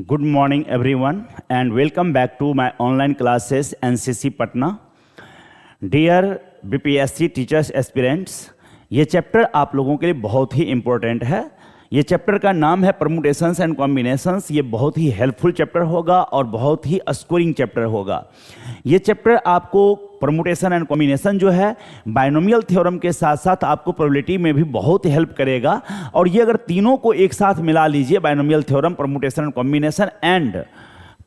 Good morning everyone and welcome back to my online classes NCC Patna. Dear BPSC teachers aspirants, ये chapter आप लोगों के लिए बहुत ही इम्पोर्टेंट है। ये चैप्टर का नाम है परमुटेशंस एंड कॉम्बिनेशंस। ये बहुत ही हेल्पफुल चैप्टर होगा और बहुत ही स्कोरिंग चैप्टर होगा। ये चैप्टर आपको परमुटेशन एंड कॉम्बिनेशन जो है बाइनोमियल थ्योरम के साथ साथ आपको प्रोबेबिलिटी में भी बहुत हेल्प करेगा। और ये अगर तीनों को एक साथ मिला लीजिए, binomial theorem, permutation and combination and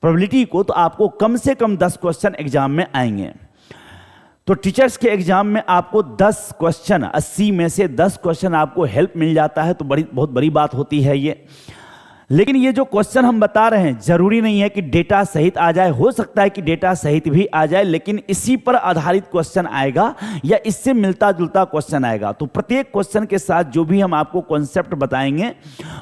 probability को, तो आपको कम से कम 10 क्वेश्चन एग्जाम में आएंगे। तो टीचर्स के एग्जाम में आपको 10 क्वेश्चन, 80 में से 10 क्वेश्चन आपको हेल्प मिल जाता है, तो बहुत बड़ी बात होती है ये। लेकिन ये जो क्वेश्चन हम बता रहे हैं, जरूरी नहीं है कि डेटा सहित आ जाए। हो सकता है कि डेटा सहित भी आ जाए, लेकिन इसी पर आधारित क्वेश्चन आएगा या इससे मिलता जुलता क्वेश्चन आएगा। तो प्रत्येक क्वेश्चन के साथ जो भी हम आपको कॉन्सेप्ट बताएंगे,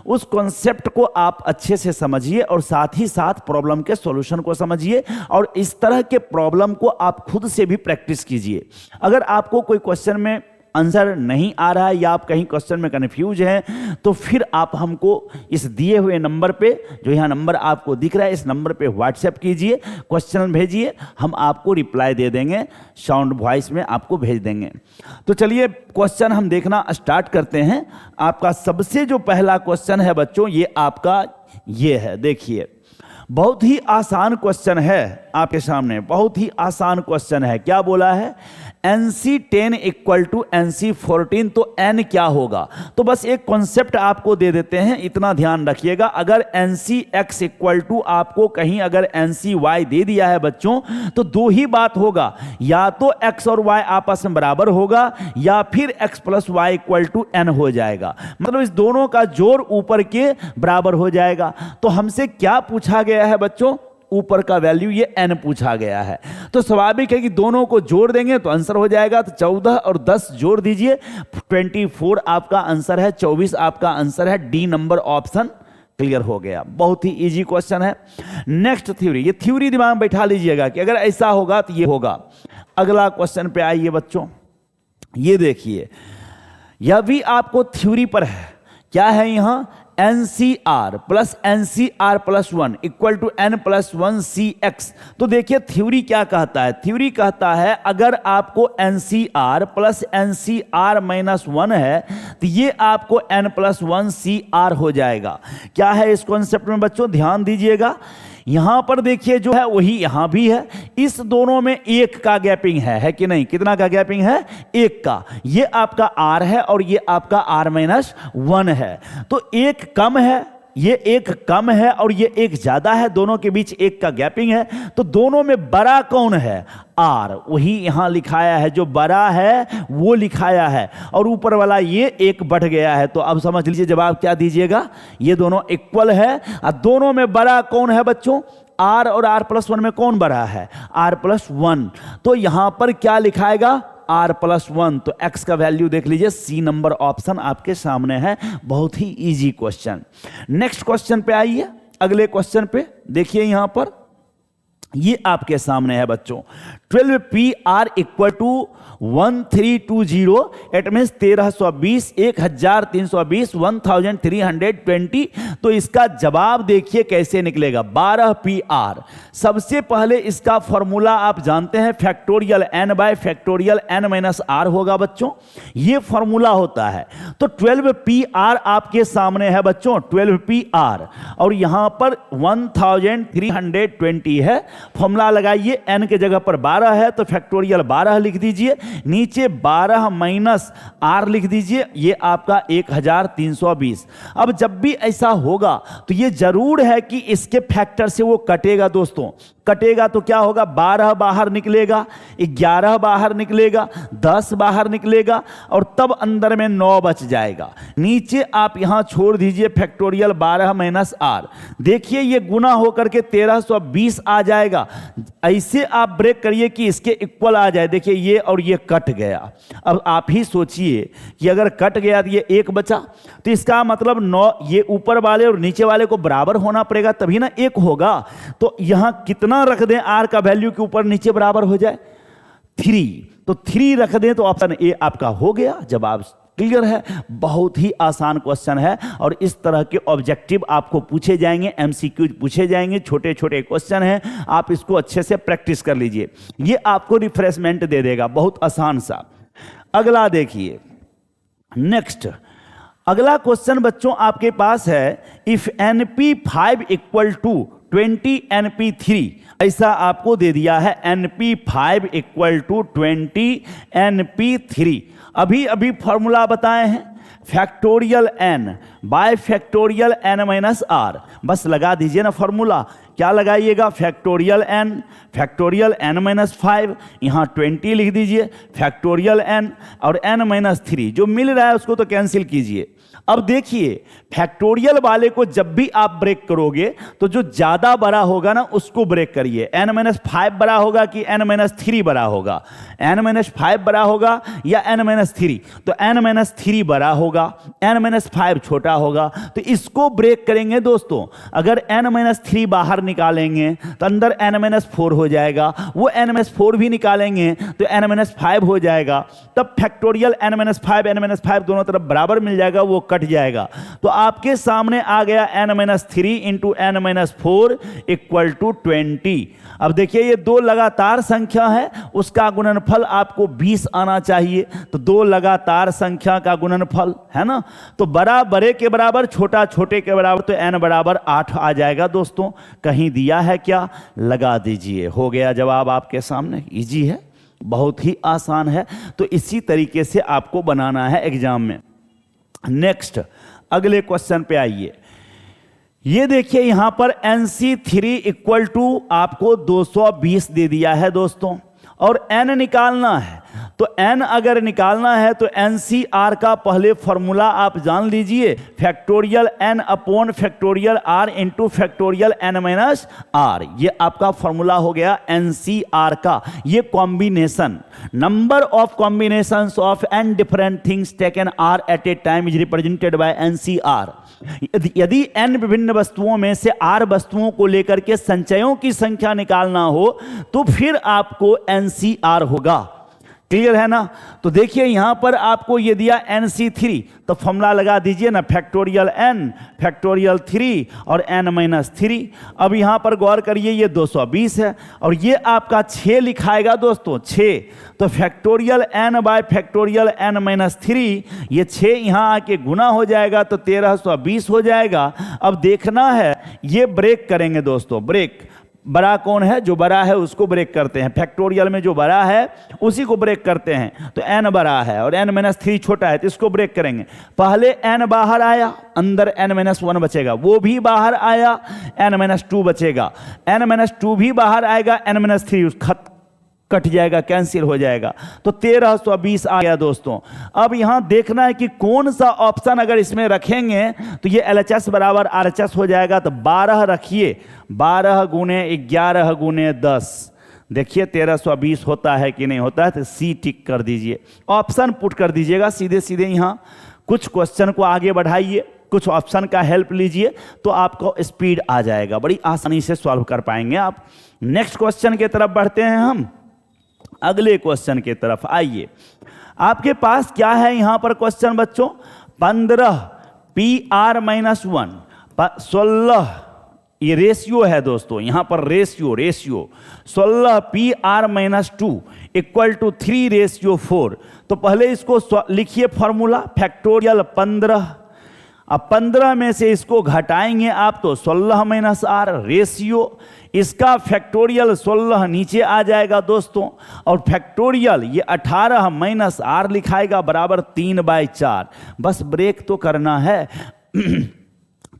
उस कॉन्सेप्ट को आप अच्छे से समझिए और साथ ही साथ प्रॉब्लम के सॉल्यूशन को समझिए और इस तरह के प्रॉब्लम को आप खुद से भी प्रैक्टिस कीजिए। अगर आपको कोई क्वेश्चन में आंसर नहीं आ रहा है या आप कहीं क्वेश्चन में कंफ्यूज हैं, तो फिर आप हमको इस दिए हुए नंबर पे, जो यहाँ नंबर आपको दिख रहा है, इस नंबर पे व्हाट्सएप कीजिए, क्वेश्चन भेजिए, हम आपको रिप्लाई दे देंगे, साउंड वॉइस में आपको भेज देंगे। तो चलिए क्वेश्चन हम देखना स्टार्ट करते हैं। आपका सबसे जो पहला क्वेश्चन है बच्चों, ये आपका ये है, देखिए बहुत ही आसान क्वेश्चन है आपके सामने, बहुत ही आसान क्वेश्चन है। क्या बोला है? NC10 इक्वल टू NC14, तो n क्या होगा? तो बस एक कॉन्सेप्ट आपको दे देते हैं, इतना ध्यान रखिएगा। अगर NCX इक्वल टू आपको कहीं अगर NCY दे दिया है बच्चों, तो दो ही बात होगा, या तो x और y आपस में बराबर होगा या फिर x plus y equal to n हो जाएगा। मतलब इस दोनों का जोड़ ऊपर के बराबर हो जाएगा। तो हमसे क्या पूछा गया है बच्चों? ऊपर का वैल्यू ये n पूछा गया है। तो स्वाभाविक है कि दोनों को जोड़ देंगे तो आंसर हो जाएगा। तो 14 और 10 जोड़ दीजिए, 24 आपका आंसर है, 24 आपका आंसर है। डी नंबर ऑप्शन क्लियर हो गया। बहुत ही इजी क्वेश्चन है। नेक्स्ट थ्योरी, ये थ्योरी दिमाग में बैठा लीजिएगा कि अगर ऐसा होगा तो ये होगा। अगला क्वेश्चन पे आइए बच्चों, ये देखिए, यह भी आपको थ्योरी पर है। क्या है यहां? NCR plus NCR plus 1 equal to N plus 1 CX। तो देखिए थ्योरी क्या कहता है? थ्योरी कहता है अगर आपको NCR प्लस NCR माइनस 1 है, तो ये आपको N प्लस 1 CR हो जाएगा। क्या है इस कॉन्सेप्ट में बच्चों? ध्यान दीजिएगा। यहां पर देखिए जो है वही यहां भी है। इस दोनों में 1 का गैपिंग है कि नहीं? कितना का गैपिंग है? 1 का। ये आपका R है और ये आपका R माइनस 1 है। तो 1 कम है, ये 1 कम है और ये 1 ज्यादा है, दोनों के बीच 1 का गैपिंग है। तो दोनों में बड़ा कौन है? R। वही यहां लिखाया है, जो बड़ा है वो लिखाया है, और ऊपर वाला ये 1 बढ़ गया है। तो अब समझ लीजिए जवाब क्या दीजिएगा? ये दोनों इक्वल है। और दोनों में बड़ा कौन है बच्चों? R और R प्लस 1 में कौन बड़ा है? R plus 1। तो यहां पर क्या लिखाएगा? R plus 1। तो x का वैल्यू देख लीजिए, सी नंबर ऑप्शन आपके सामने है। बहुत ही इजी क्वेश्चन। नेक्स्ट क्वेश्चन पे आइए, अगले क्वेश्चन पे देखिए, यहां पर ये आपके सामने है बच्चों, 12PR equal to 1320। It means 1320, 1320, 1320। तो इसका जवाब देखिए कैसे निकलेगा। 12PR। सबसे पहले इसका फॉर्मूला आप जानते हैं, factorial n bye factorial n minus r होगा बच्चों। ये फॉर्मूला होता है। तो 12PR आपके सामने है बच्चों, 12PR, और यहां पर 1320 है। फॉर्मूला लगाइए, n के जगह पर 12 है तो फैक्टोरियल 12 लिख दीजिए, नीचे 12 माइनस r लिख दीजिए, ये आपका 1320। अब जब भी ऐसा होगा तो ये जरूर है कि इसके फैक्टर से वो कटेगा दोस्तों। कटेगा तो क्या होगा? 12 बाहर निकलेगा, 11 बाहर निकलेगा, 10 बाहर निकलेगा, और तब अंदर में 9 बच जाएगा। नीचे आप यहां छोड़ दीजिए फैक्टोरियल 12 माइनस r। देखिए ये गुना होकर के 1320 आ जाएगा। ऐसे आप ब्रेक करिए कि इसके इक्वल आ जाए। देखिए ये और ये कट गया। अब आप ही सोचिए कि अगर कट गया तो ये 1 बचा, तो इसका मतलब 9, ये ऊपर वाले और नीचे वाले को बराबर होना पड़ेगा, तभी ना 1 होगा। तो यहां कितना रख दें R का वैल्यू के ऊपर नीचे बराबर हो जाए? 3। तो 3 रख दें तो ऑप्शन ए आपका हो गया। जवाब क्लियर है? बहुत ही आसान क्वेश्चन है और इस तरह के ऑब्जेक्टिव आपको पूछे जाएंगे, एमसीक्यू पूछे जाएंगे, छोटे छोटे क्वेश्चन हैं, आप इसको अच्छे से प्रैक्टिस कर लीजिए, ये आपको रिफ्रेशमेंट दे देगा, बहुत आसान सा। अगला देखिए, नेक्स्ट अगला क्वेश्चन बच्चों आपके पास है, if NP5 equal to 20 NP3, ऐसा आपको दे दिया है, NP5 इक्वल टू 20 NP3। अभी अभी फॉर्मूला बताए हैं, factorial n bye factorial n minus r, बस लगा दीजिए ना फॉर्मूला। क्या लगाइएगा? फैक्टोरियल n माइनस 5, यहाँ 20 लिख दीजिए, फैक्टोरियल n और n माइनस 3 जो मिल रहा है उसको तो कैंसिल कीजिए। अब देखिए, फैक्टोरियल वाले को जब भी आप ब्रेक करोगे तो जो ज्यादा बड़ा होगा ना उसको ब्रेक करिए। n-5 बड़ा होगा कि n-3 बड़ा होगा? n-5 बड़ा होगा या n-3? तो n-3 बड़ा होगा, n-5 छोटा होगा, तो इसको ब्रेक करेंगे दोस्तों। अगर n-3 बाहर निकालेंगे तो अंदर n-4 हो जाएगा, वो n-4 भी निकालेंगे तो n-5 हो जाएगा, तब फैक्टोरियल n-5 n-5 दोनों तरफ बराबर मिल जाएगा, वो कट जाएगा। तो आपके सामने आ गया n-3 into n-4 equal to 20। अब देखिए, ये दो लगातार संख्या है, उसका गुणनफल आपको 20 आना चाहिए, तो दो लगातार संख्या का गुणनफल है ना, तो बड़ा बड़े के बराबर, छोटा छोटे के बराबर, तो n बराबर 8 आ जाएगा दोस्तों। कहीं दिया है क्या? लगा दीजिए, हो गया जवाब आपके सामने। इजी है, बहुत ही आसान है, तो इसी तरीके से आपको बनाना है एग्जाम में। नेक्स्ट अगले क्वेश्चन पे आइए, ये देखिए यहां पर NC3 इक्वल टू आपको 220 दे दिया है दोस्तों, और n निकालना है। तो n अगर निकालना है तो NCR का पहले फॉर्मूला आप जान लीजिए, factorial n upon factorial r into factorial n minus r, ये आपका फॉर्मूला हो गया NCR का। ये combination, number of combinations of n different things taken r at a time is represented by NCR। यदि n विभिन्न वस्तुओं में से r वस्तुओं को लेकर के संचयों की संख्या निकालना हो तो फिर आपको NCR होगा। क्लियर है ना? तो देखिए यहां पर आपको ये दिया NC3, तो फॉर्मूला लगा दीजिए ना, फैक्टोरियल n फैक्टोरियल 3 और n-3। अब यहां पर गौर करिए, ये 220 है और ये आपका 6 लिखाएगा दोस्तों, 6, तो factorial n bye factorial n-3, ये 6 यहां आके गुना हो जाएगा तो 1320 हो जाएगा। अब देखना है, ये ब्रेक करेंगे दोस्तों, ब्रेक। बड़ा कौन है? जो बड़ा है उसको ब्रेक करते हैं, फैक्टोरियल में जो बड़ा है उसी को ब्रेक करते हैं। तो n बड़ा है और n-3 छोटा है, तो इसको ब्रेक करेंगे। पहले n बाहर आया, अंदर n-1 बचेगा, वो भी बाहर आया, n-2 बचेगा, n-2 भी बाहर आएगा, n-3 कट जाएगा, कैंसिल हो जाएगा, तो 1320 आ गया दोस्तों। अब यहां देखना है कि कौन सा ऑप्शन अगर इसमें रखेंगे तो ये LHS बराबर RHS हो जाएगा। तो 12 रखिए, 12 गुने 11 गुने 10, देखिए 1320 होता है कि नहीं होता है, तो C टिक कर दीजिए, ऑप्शन पुट कर दीजिएगा सीधे सीधे। यहां कुछ क्वेश्चन को आगे बढ़ाइए, कुछ ऑप्शन का हेल्प लीजिए, तो आपको स्पीड आ जाएगा, बड़ी आसानी से सॉल्व कर पाएंगे आप। नेक्स्ट क्वेश्चन की तरफ बढ़ते हैं हम, अगले क्वेश्चन की तरफ आइए। आपके पास क्या है यहां पर क्वेश्चन बच्चों? 15 PR-1, 16, ये रेशियो है दोस्तों, यहां पर रेशियो 16 PR-2 इक्वल टू 3:4। तो पहले इसको लिखिए फॉर्मूला, फैक्टोरियल 15, अब 15 में से इसको घटाएंगे आप तो 16 माइनस r रेशियो, इसका फैक्टोरियल 16 नीचे आ जाएगा दोस्तों, और फैक्टोरियल ये 18 माइनस r लिखाएगा बराबर 3/4। बस ब्रेक तो करना है।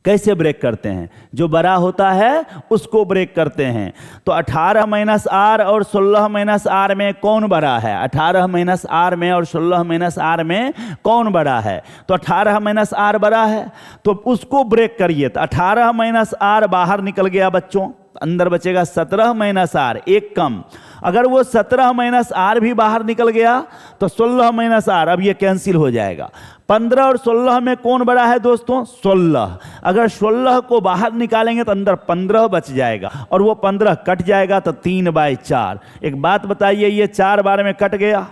कैसे ब्रेक करते हैं? जो बड़ा होता है उसको ब्रेक करते हैं। तो 18 माइनस r और 16 माइनस r में कौन बड़ा है? 18 माइनस r में और 16 माइनस r में कौन बड़ा है? तो 18 माइनस r बड़ा है, तो उसको ब्रेक करिए। तो 18 माइनस r बाहर निकल गया बच्चों, अंदर बचेगा 17 माइनस r, एक कम। अगर वो 17 माइनस r भी बाहर निकल गया तो 16 माइनस r, अब ये कैंसिल हो जाएगा। 15 और 16 में कौन बड़ा है दोस्तों? 16। अगर 16 को बाहर निकालेंगे तो अंदर 15 बच जाएगा, और वो 15 कट जाएगा तो 3/4। एक बात बताइए, ये 4 बार में कट गया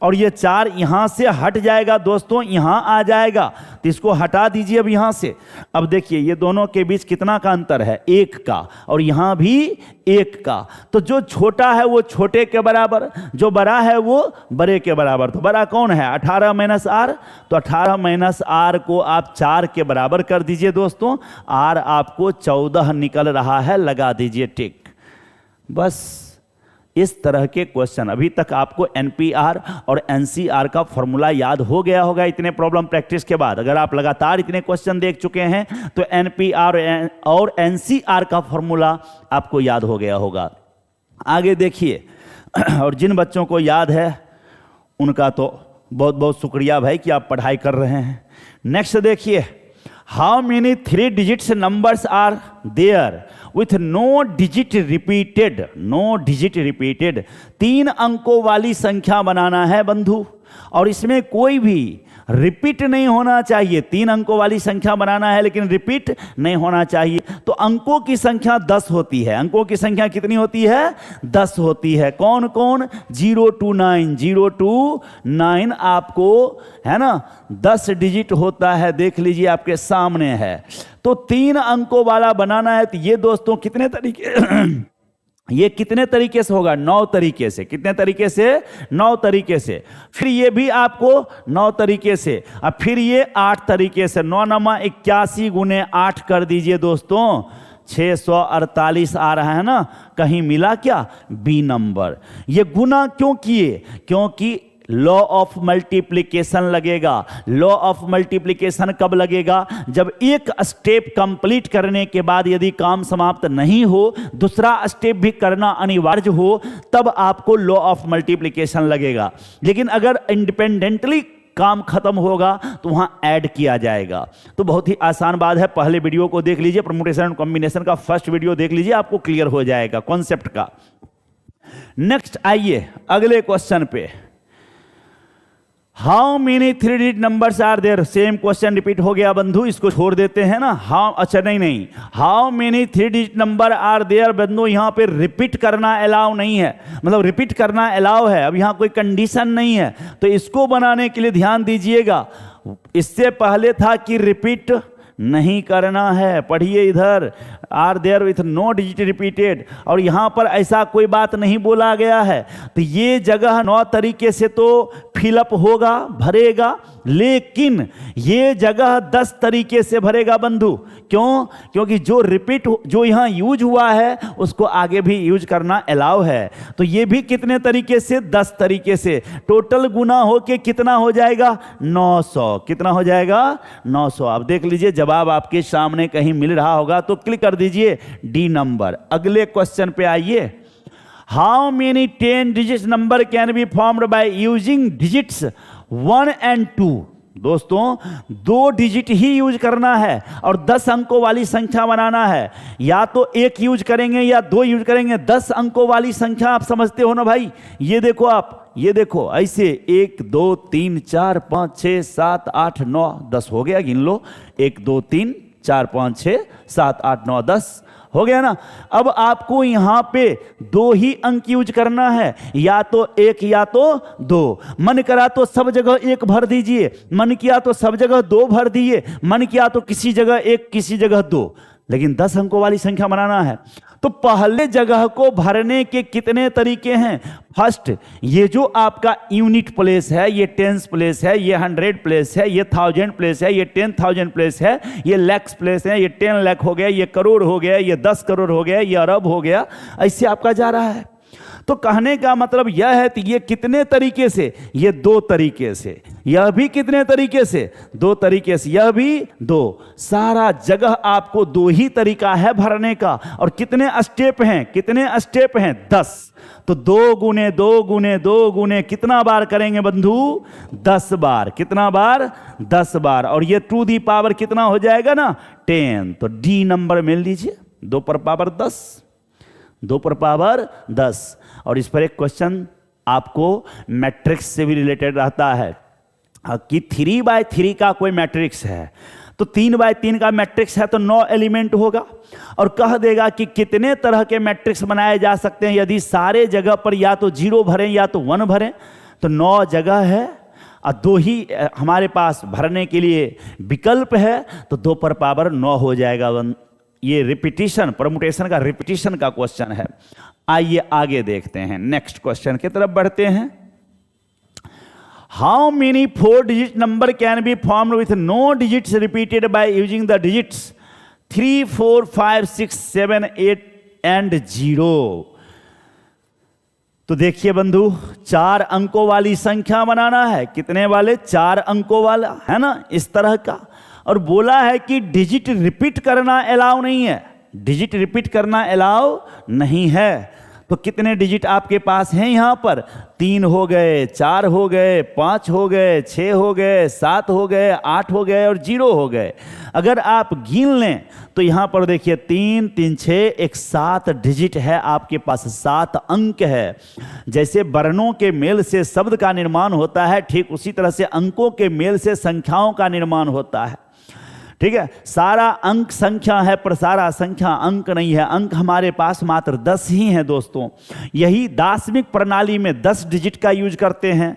और ये 4 यहां से हट जाएगा दोस्तों, यहां आ जाएगा, तो इसको हटा दीजिए अब यहां से। अब देखिए ये दोनों के बीच कितना का अंतर है, 1 का, और यहां भी 1 का। तो जो छोटा है वो छोटे के बराबर, जो बड़ा है वो बड़े के बराबर। तो बड़ा कौन है, 18 माइनस आर। तो 18 माइनस आर को आप 4 के बराबर कर दीजिए दोस्तों, आर आपको 14 निकल रहा है, लगा दीजिए टिक। बस इस तरह के क्वेश्चन, अभी तक आपको एनपीआर और एनसीआर का फॉर्मूला याद हो गया होगा इतने प्रॉब्लम प्रैक्टिस के बाद। अगर आप लगातार इतने क्वेश्चन देख चुके हैं तो एनपीआर और एनसीआर का फॉर्मूला आपको याद हो गया होगा। आगे देखिए, और जिन बच्चों को याद है उनका तो बहुत बहुत शुक्रिया भाई कि आप पढ़ाई कर रहे हैं। नेक्स्ट देखिए, how many 3 digits numbers are there with no digit repeated. No digit repeated, 3 अंकों वाली संख्या बनाना है बंधु, और इसमें कोई भी रिपीट नहीं होना चाहिए। 3 अंकों वाली संख्या बनाना है लेकिन रिपीट नहीं होना चाहिए। तो अंकों की संख्या 10 होती है। अंकों की संख्या कितनी होती है, 10 होती है। कौन कौन, 0 to 9, 0 to 9 आपको है ना 10 डिजिट होता है, देख लीजिए आपके सामने है। तो 3 अंकों वाला बनाना है, तो ये दोस्तों कितने तरीके ये कितने तरीके से होगा, 9 तरीके से। कितने तरीके से, 9 तरीके से। फिर ये भी आपको 9 तरीके से, अब फिर ये 8 तरीके से। 9 नमा 81 गुने 8 कर दीजिए दोस्तों, 648 आ रहा है ना, कहीं मिला क्या, बी नंबर। ये गुना क्यों किए, क्योंकि लॉ ऑफ मल्टीप्लिकेशन लगेगा। लॉ ऑफ मल्टीप्लिकेशन कब लगेगा, जब एक स्टेप कंप्लीट करने के बाद यदि काम समाप्त नहीं हो, दूसरा स्टेप भी करना अनिवार्य हो, तब आपको लॉ ऑफ मल्टीप्लिकेशन लगेगा। लेकिन अगर इंडिपेंडेंटली काम खत्म होगा तो वहां ऐड किया जाएगा। तो बहुत ही आसान बात है, पहले वीडियो को देख लीजिए, परमुटेशन एंड कॉम्बिनेशन का फर्स्ट वीडियो देख लीजिए, आपको क्लियर हो जाएगा कॉन्सेप्ट का। नेक्स्ट आइए अगले क्वेश्चन पे, how many 3 digit numbers are there. Same question repeat हो गया बंधु, इसको छोड़ देते हैं ना। हाउ, अच्छा नहीं, how many 3 digit number are there बंधु, यहां पे रिपीट करना अलाउ नहीं है, मतलब रिपीट करना अलाउ है, अब यहां कोई कंडीशन नहीं है। तो इसको बनाने के लिए ध्यान दीजिएगा, इससे पहले था कि रिपीट नहीं करना है, पढ़िए इधर, are there with no digit repeated, और यहां पर ऐसा कोई बात नहीं बोला गया है। तो ये जगह 9 तरीके से तो फिलअप होगा, भरेगा, लेकिन ये जगह 10 तरीके से भरेगा बंधु। क्यों, क्योंकि जो रिपीट जो यहां यूज हुआ है उसको आगे भी यूज करना अलाउ है। तो ये भी कितने तरीके से, 10 तरीके से। टोटल गुना होके कितना हो जाएगा, 900। कितना हो जाएगा, 900। आप देख लीजिए, जवाब आपके सामने कहीं मिल रहा होगा तो क्लिक कर दीजिए डी नंबर। अगले क्वेश्चन पे आइए, how many 10 digit number can be formed by using digits 1 and 2। दोस्तों 2 डिजिट ही यूज करना है और 10 अंकों वाली संख्या बनाना है। या तो 1 यूज करेंगे या 2 यूज करेंगे। 10 अंकों वाली संख्या आप समझते हो ना भाई, ये देखो आप, ये देखो ऐसे 1 2 3 4 5 6 7 8 9 10 हो गया, गिन लो, 1 2 3 4 5 6 7 8 9 10 हो गया ना। अब आपको यहां पे 2 ही अंक यूज करना है, या तो 1 या तो 2। मन करा तो सब जगह 1 भर दीजिए, मन किया तो सब जगह 2 भर दिए, मन किया तो किसी जगह 1 किसी जगह 2, लेकिन 10 अंकों वाली संख्या बनाना है। तो पहले जगह को भरने के कितने तरीके हैं। फर्स्ट, ये जो आपका यूनिट प्लेस है, ये टेंस प्लेस है, ये 100 प्लेस है, ये 1000 प्लेस है, ये 10,000 प्लेस है, ये लैक्स प्लेस है, ये 10 लाख हो गया, ये करोड़ हो गया, ये 10 करोड़ हो गया, ये अरब हो गया, ऐसे आपका जा रहा है। तो कहने का मतलब यह है कि ये कितने तरीके से, ये 2 तरीके से, यह भी कितने तरीके से, 2 तरीके से, यह भी 2। सारा जगह आपको 2 ही तरीका है भरने का। और कितने स्टेप हैं, कितने स्टेप हैं, 10। तो 2 गुने 2 गुने 2 गुने कितना बार करेंगे बंधु, 10 बार। कितना बार, 10 बार। और ये 2 दी पावर कितना हो जाएगा ना, 10। तो डी नंबर मिल लीजिए, 2 पर पावर 10, 2 पर पावर 10। और इस पर एक क्वेश्चन आपको मैट्रिक्स से भी रिलेटेड रहता है कि 3/3 का कोई मैट्रिक्स है, तो 3/3 का मैट्रिक्स है तो 9 एलिमेंट होगा। और कह देगा कि कितने तरह के मैट्रिक्स बनाए जा सकते हैं यदि सारे जगह पर या तो 0 भरें या तो 1 भरें। तो 9 जगह है और 2 ही हमारे पास भरने के लिए विकल्प है, तो 2 पर पावर 9 हो जाएगा। ये रिपीटिशन, परमुटेशन का रिपीटिशन का क्वेश्चन है। आइए आगे देखते हैं, नेक्स्ट क्वेश्चन की तरफ बढ़ते हैं। How many 4 digit number can be formed with no digits repeated by using the digits 3, 4, 5, 6, 7, 8 and 0। तो देखिए बंधु, 4 अंकों वाली संख्या बनाना है। कितने वाले? 4 अंकों वाला, है ना, इस तरह का। और बोला है कि डिजिट रिपीट करना अलाउ नहीं है, डिजिट रिपीट करना अलाउ नहीं है। तो कितने डिजिट आपके पास हैं यहां पर? 3 हो गए, 4 हो गए, 5 हो गए, 6 हो गए, 7 हो गए, 8 हो गए और 0 हो गए। अगर आप गिन लें तो यहां पर देखिए 3, 3, 6, एक 7 डिजिट है आपके पास, 7 अंक है। जैसे वर्णों के मेल से शब्द का निर्माण होता है, ठीक उसी तरह से अंकों के मेल से संख्याओं का निर्माण होता है। ठीक है, सारा अंक संख्या है पर सारा संख्या अंक नहीं है। अंक हमारे पास मात्र 10 ही हैं दोस्तों। यही दार्शनिक प्रणाली में 10 डिजिट का यूज करते हैं।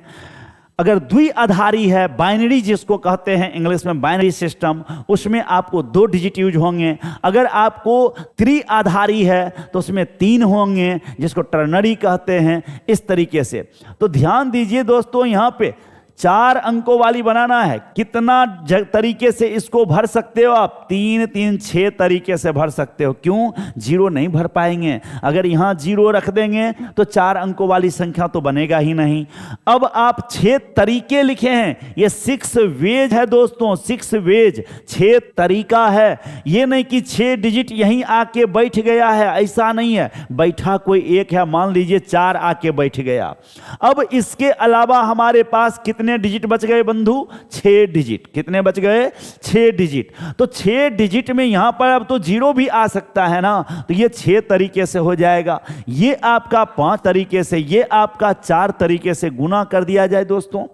अगर द्विआधारी है, बाइनरी जिसको कहते हैं इंग्लिश में बाइनरी सिस्टम, उसमें आपको 2 डिजिट यूज होंगे। अगर आपको त्रिआधारी है तो उसमें 3 होंगे, जिसको टर्नरी कहते हैं। इस तरीके से तो ध्यान दीजिए दोस्तों, यहाँ पे 4 अंकों वाली बनाना है। कितना तरीके से इसको भर सकते हो आप? 3, 3, 6 तरीके से भर सकते हो। क्यों? 0 नहीं भर पाएंगे। अगर यहां 0 रख देंगे तो 4 अंकों वाली संख्या तो बनेगा ही नहीं। अब आप 6 तरीके लिखे हैं, ये 6 वेज है दोस्तों, 6 वेज, 6 तरीका है। ये नहीं कि 6 डिजिट यहीं आके बैठ गया है, ऐसा नहीं है। बैठा कोई एक है, मान लीजिए 4 आके बैठ गया। अब इसके अलावा हमारे पास कितने डिजिट बच गए बंधु? 6 डिजिट। कितने बच गए? 6 डिजिट। तो 6 डिजिट में यहां पर अब तो 0 भी आ सकता है ना, तो ये 6 तरीके से हो जाएगा। ये आपका 5 तरीके से, ये आपका 4 तरीके से गुना कर दिया जाए दोस्तों।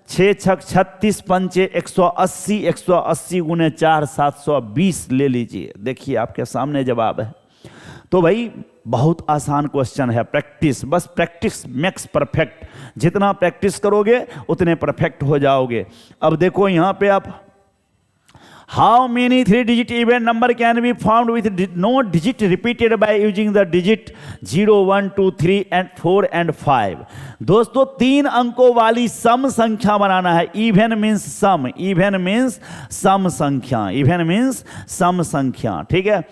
6 छक 36, 5 180, 180 गुने 4 720 ले लीजिए। देखिए आपके सामने जवाब है। तो भाई बहुत आसान क्वेश्चन है। प्रैक्टिस, बस प्रैक्टिस मेक्स परफेक्ट। जितना प्रैक्टिस करोगे उतने परफेक्ट हो जाओगे। अब देखो यहां पे आप, how many 3 digit even number can be formed with no digit repeated by using the digit 0, 1, 2, 3 and 4 and 5। दोस्तों 3 अंकों वाली सम संख्या बनाना है। इवन मीन्स सम, इवन मीन्स सम संख्या, इवन मीन्स सम संख्या। ठीक है,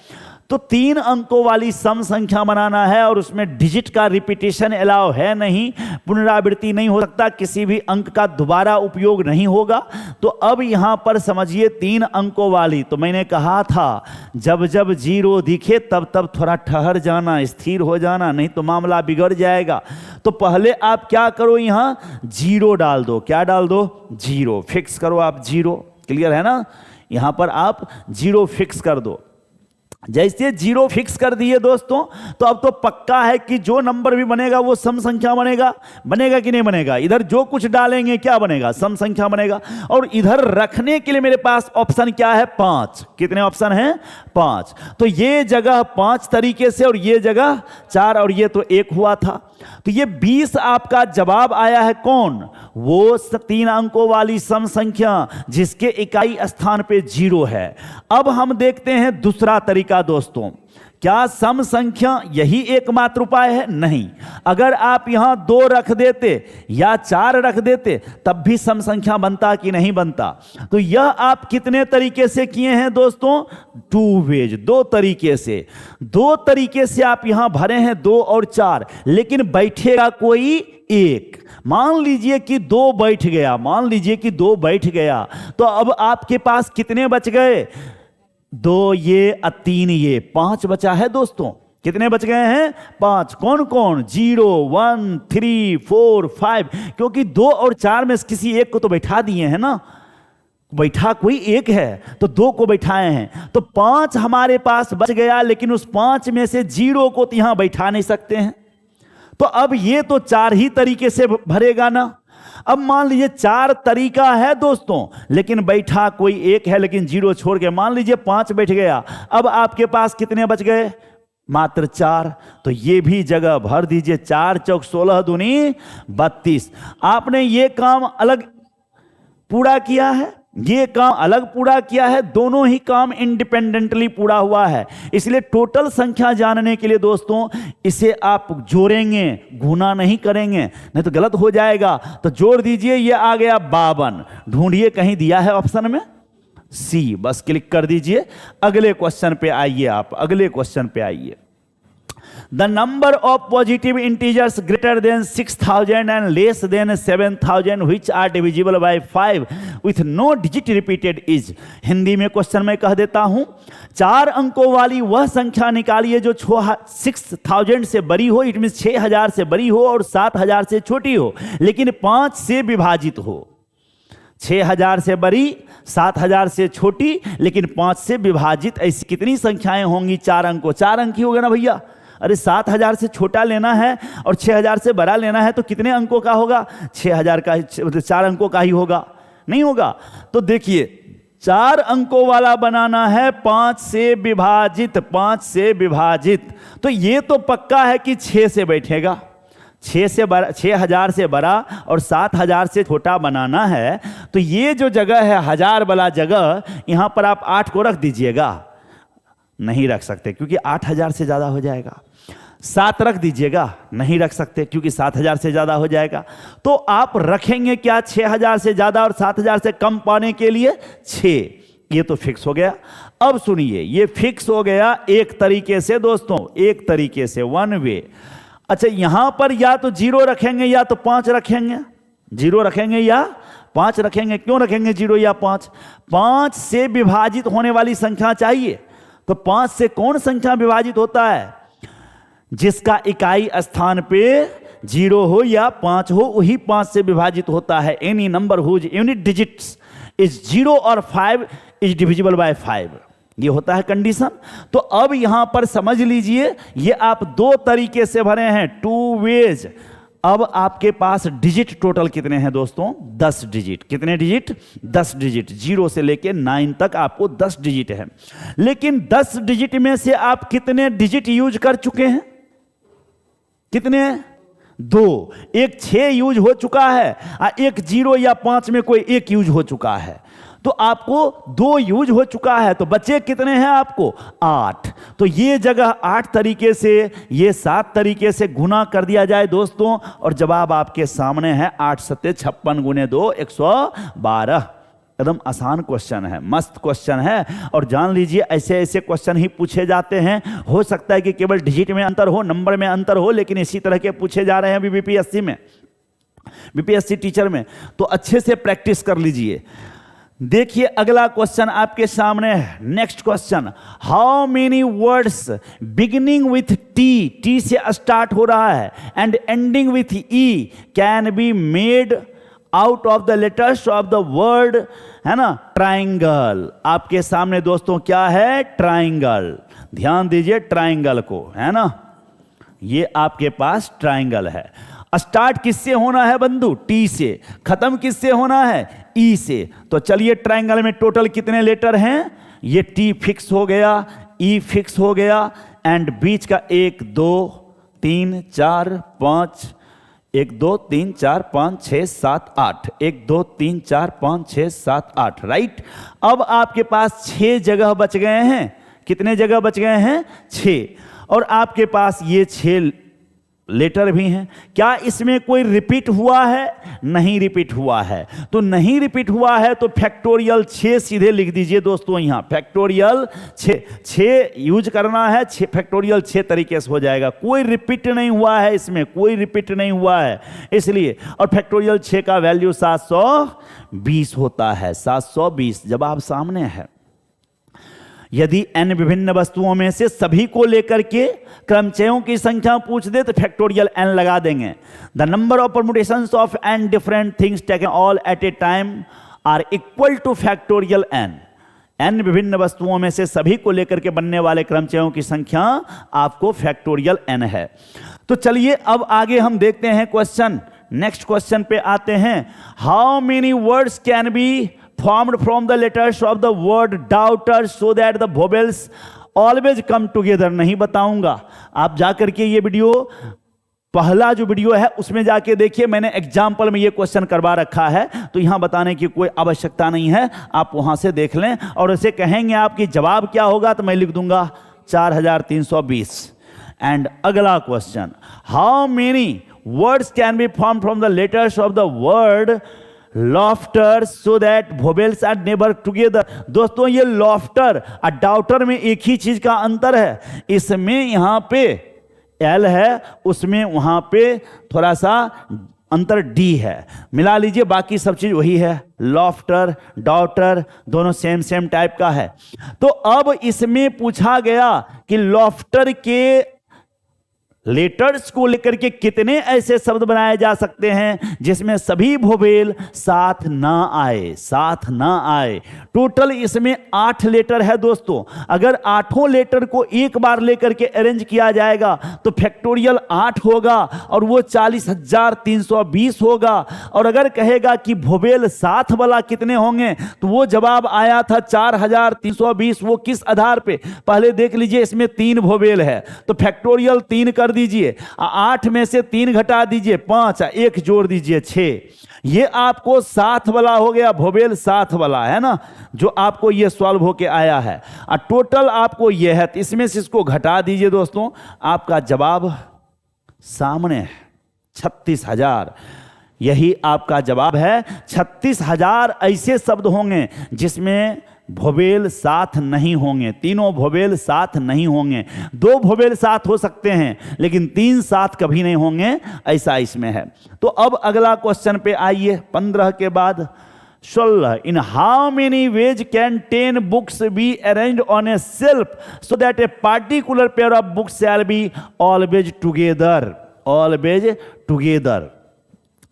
तो 3 अंकों वाली सम संख्या बनाना है और उसमें डिजिट का रिपीटेशन अलाउ है नहीं, पुनरावृत्ति नहीं हो सकता, किसी भी अंक का दोबारा उपयोग नहीं होगा। तो अब यहां पर समझिए 3 अंकों वाली, तो मैंने कहा था जब जब 0 दिखे तब तब थोड़ा ठहर जाना, स्थिर हो जाना, नहीं तो मामला बिगड़ जाएगा। तो पहले आप क्या करो, यहां 0 डाल दो। क्या डाल दो? 0 फिक्स करो आप। 0 क्लियर है ना, यहां पर आप 0 फिक्स कर दो। जैसे 0 फिक्स कर दिए दोस्तों, तो अब तो पक्का है कि जो नंबर भी बनेगा वो सम संख्या बनेगा। बनेगा कि नहीं बनेगा? इधर जो कुछ डालेंगे क्या बनेगा? सम संख्या बनेगा। और इधर रखने के लिए मेरे पास ऑप्शन क्या है? 5। कितने ऑप्शन हैं? 5। तो ये जगह 5 तरीके से और ये जगह 4 और ये तो 1 हुआ था। तो ये 20 आपका जवाब आया है। कौन? वो 3 अंकों वाली सम संख्या जिसके इकाई स्थान पे 0 है। अब हम देखते हैं दूसरा तरीका दोस्तों। क्या सम संख्या यही एकमात्र उपाय है? नहीं। अगर आप यहां 2 रख देते या 4 रख देते तब भी सम संख्या बनता कि नहीं बनता? तो यह आप कितने तरीके से किए हैं दोस्तों? 2 वेज, 2 तरीके से। 2 तरीके से आप यहां भरे हैं 2 और 4, लेकिन बैठेगा कोई एक। मान लीजिए कि 2 बैठ गया, मान लीजिए कि 2 बैठ गया, तो अब आपके पास कितने बच गए? 2 ये और 3 ये, 5 बचा है दोस्तों। कितने बच गए हैं? 5। कौन कौन? 0, 1, 3, 4, 5। क्योंकि 2 और 4 में किसी एक को तो बैठा दिए हैं ना, बैठा कोई एक है तो 2 को बैठाए हैं। तो 5 हमारे पास बच गया, लेकिन उस 5 में से 0 को तो यहां बैठा नहीं सकते हैं। तो अब ये तो 4 ही तरीके से भरेगा ना। अब मान लीजिए 4 तरीका है दोस्तों, लेकिन बैठा कोई एक है, लेकिन 0 छोड़ के मान लीजिए 5 बैठ गया। अब आपके पास कितने बच गए? मात्र 4। तो ये भी जगह भर दीजिए। 4 चौक 16 दूनी 32। आपने ये काम अलग पूरा किया है, ये काम अलग पूरा किया है, दोनों ही काम इंडिपेंडेंटली पूरा हुआ है। इसलिए टोटल संख्या जानने के लिए दोस्तों इसे आप जोड़ेंगे, गुना नहीं करेंगे, नहीं तो गलत हो जाएगा। तो जोड़ दीजिए, ये आ गया 52। ढूंढिए, कहीं दिया है ऑप्शन में सी, बस क्लिक कर दीजिए। अगले क्वेश्चन पे आइए, आप अगले क्वेश्चन पे आइए। The number of positive integers greater than 6000 and less than 7000 which are divisible by 5 with no digit repeated is। Hindi में क्वेश्चन में कह देता हूं, 4 अंकों वाली वह संख्या निकालिए जो 6000 से बड़ी हो, इट मीन 6000 से बड़ी हो और 7000 से छोटी हो, लेकिन 5 से विभाजित हो। 6000 से बड़ी, 7000 से छोटी, लेकिन 5 से विभाजित। ऐसी कितनी संख्याएं होंगी 4 अंकों? 4 अंक ही होगा ना भैया। अरे 7000 से छोटा लेना है और 6000 से बड़ा लेना है तो कितने अंकों का होगा? 6000 का, 4 अंकों का ही होगा, नहीं होगा। तो देखिए 4 अंकों वाला बनाना है 5 से विभाजित, 5 से विभाजित। तो ये तो पक्का है कि 6 से बैठेगा। 6000 से बड़ा और 7000 से छोटा बनाना है तो ये जो जगह है 1000 वाला जगह, यहां पर आप 8 को रख दीजिएगा। नहीं रख सकते क्योंकि 8000 से ज्यादा हो जाएगा। 7 रख दीजिएगा, नहीं रख सकते क्योंकि 7000 से ज्यादा हो जाएगा। तो आप रखेंगे क्या 6000 से ज्यादा और 7000 से कम पाने के लिए? 6। ये तो फिक्स हो गया। अब सुनिए, ये फिक्स हो गया एक तरीके से दोस्तों, एक तरीके से, वन वे। अच्छा, यहां पर या तो 0 रखेंगे या तो 5 रखेंगे। 0 रखेंगे या 5 रखेंगे। क्यों रखेंगे 0 या 5? 5 से विभाजित होने वाली संख्या चाहिए। तो 5 से कौन संख्या विभाजित होता है? जिसका इकाई स्थान पे 0 हो या 5 हो, वही 5 से विभाजित होता है। Any number whose unit digits is 0 और 5 इज डिविजिबल बाय 5, ये होता है कंडीशन। तो अब यहां पर समझ लीजिए, ये आप 2 तरीके से भरे हैं, 2 वेज। अब आपके पास डिजिट टोटल कितने हैं दोस्तों? 10 डिजिट। कितने डिजिट? 10 डिजिट। 0 से लेके 9 तक आपको 10 डिजिट है। लेकिन 10 डिजिट में से आप कितने डिजिट यूज कर चुके हैं? कितने? 2। एक 6 यूज हो चुका है, एक 0 या 5 में कोई एक यूज हो चुका है। तो आपको 2 यूज हो चुका है, तो बचे कितने हैं आपको? 8। तो ये जगह 8 तरीके से, ये 7 तरीके से गुना कर दिया जाए दोस्तों, और जवाब आपके सामने है 8 सत्ते 56 गुने 2 112। एकदम आसान क्वेश्चन है, मस्त क्वेश्चन है। और जान लीजिए ऐसे ऐसे क्वेश्चन ही पूछे जाते हैं। हो सकता है कि केवल डिजिट में अंतर हो, नंबर में अंतर हो, लेकिन इसी तरह के पूछे जा रहे हैं अभी बीपीएससी में, बीपीएससी टीचर में। तो अच्छे से प्रैक्टिस कर लीजिए। देखिए अगला क्वेश्चन आपके सामने है। Next question, how many words beginning with T, T से स्टार्ट हो रहा है, and ending with E can be made out of the letters of the word, है ना, ट्राइंगल। आपके सामने दोस्तों क्या है? ट्राइंगल। ध्यान दीजिए ट्राइंगल को, है ना, ये आपके पास ट्राइंगल है। स्टार्ट किससे होना है बंधु? टी से। खत्म किससे होना है? ई से। तो चलिए ट्राइंगल में टोटल कितने लेटर हैं? ये टी फिक्स हो गया, ई फिक्स हो गया, एंड बीच का 1 2 3 4 5, 1 2 3 4 5 6 7 8, 1 2 3 4 5 6 7 8, राइट। अब आपके पास 6 जगह बच गए हैं। कितने जगह बच गए हैं? 6। और आपके पास ये 6 लेटर भी हैं। क्या इसमें कोई रिपीट हुआ है? नहीं रिपीट हुआ है। तो नहीं रिपीट हुआ है तो फैक्टोरियल 6 सीधे लिख दीजिए दोस्तों। यहां फैक्टोरियल 6 यूज करना है। 6 फैक्टोरियल 6 तरीके से हो जाएगा। कोई रिपीट नहीं हुआ है, इसमें कोई रिपीट नहीं हुआ है इसलिए। और फैक्टोरियल 6 का वैल्यू 720 होता है। 720 जवाब सामने है। यदि n विभिन्न वस्तुओं में से सभी को लेकर के क्रमचयों की संख्या पूछ दे तो फैक्टोरियल n लगा देंगे। The number of permutations of n different things taken all at a time are equal to factorial n। n विभिन्न वस्तुओं में से सभी को लेकर के बनने वाले क्रमचयों की संख्या आपको फैक्टोरियल n है। तो चलिए अब आगे हम देखते हैं क्वेश्चन। नेक्स्ट क्वेश्चन पे आते हैं। How many words can B formed from the letters of the word doubter so that the vowels always come together? नहीं बताऊंगा, आप जाकर के ये वीडियो, पहला जो वीडियो है उसमें जाके देखिए, मैंने एग्जाम्पल में ये क्वेश्चन करवा रखा है, तो यहां बताने की कोई आवश्यकता नहीं है, आप वहां से देख लें। और ऐसे कहेंगे आपकी जवाब क्या होगा, तो मैं लिख दूंगा 4320। एंड अगला question, how many words can be form from the letters of the word laughter so that vowels are never together? दोस्तों ये लॉफ्टर और डाउटर में एक ही चीज का अंतर है, इसमें यहां पे एल है, उसमें वहां पे थोड़ा सा अंतर डी है, मिला लीजिए, बाकी सब चीज वही है। लॉफ्टर डाउटर दोनों सेम सेम टाइप का है। तो अब इसमें पूछा गया कि लॉफ्टर के लेटर्स को लेकर के कितने ऐसे शब्द बनाए जा सकते हैं जिसमें सभी वोवेल साथ ना आए, साथ ना आए। टोटल इसमें 8 लेटर है दोस्तों। अगर 8 लेटर को एक बार लेकर के अरेंज किया जाएगा तो फैक्टोरियल 8 होगा और वो 40,320 होगा। और अगर कहेगा कि वोवेल साथ वाला कितने होंगे तो वो जवाब आया था 4,320। वो किस आधार पे, पहले देख लीजिए, इसमें 3 वोवेल है तो फैक्टोरियल 3 कर दीजिए, 8 में से 3 घटा दीजिए 5, 1 जोड़ दीजिए 6। ये आपको साथ वाला हो गया, वोवेल साथ वाला है ना, जो आपको ये सॉल्व होके आया है। और टोटल आपको ये है, तो इसमें से इसको घटा दीजिए दोस्तों, आपका जवाब सामने है 36,000। यही आपका जवाब है। 36,000 ऐसे शब्द होंगे जिसमें वोवेल साथ नहीं होंगे, तीनों वोवेल साथ नहीं होंगे। 2 वोवेल साथ हो सकते हैं लेकिन 3 साथ कभी नहीं होंगे, ऐसा इसमें है। तो अब अगला क्वेश्चन पे आइए, 15 के बाद 16। इन how many ways can 10 books be arranged on a shelf so that a particular pair of books shall be always together? Always together.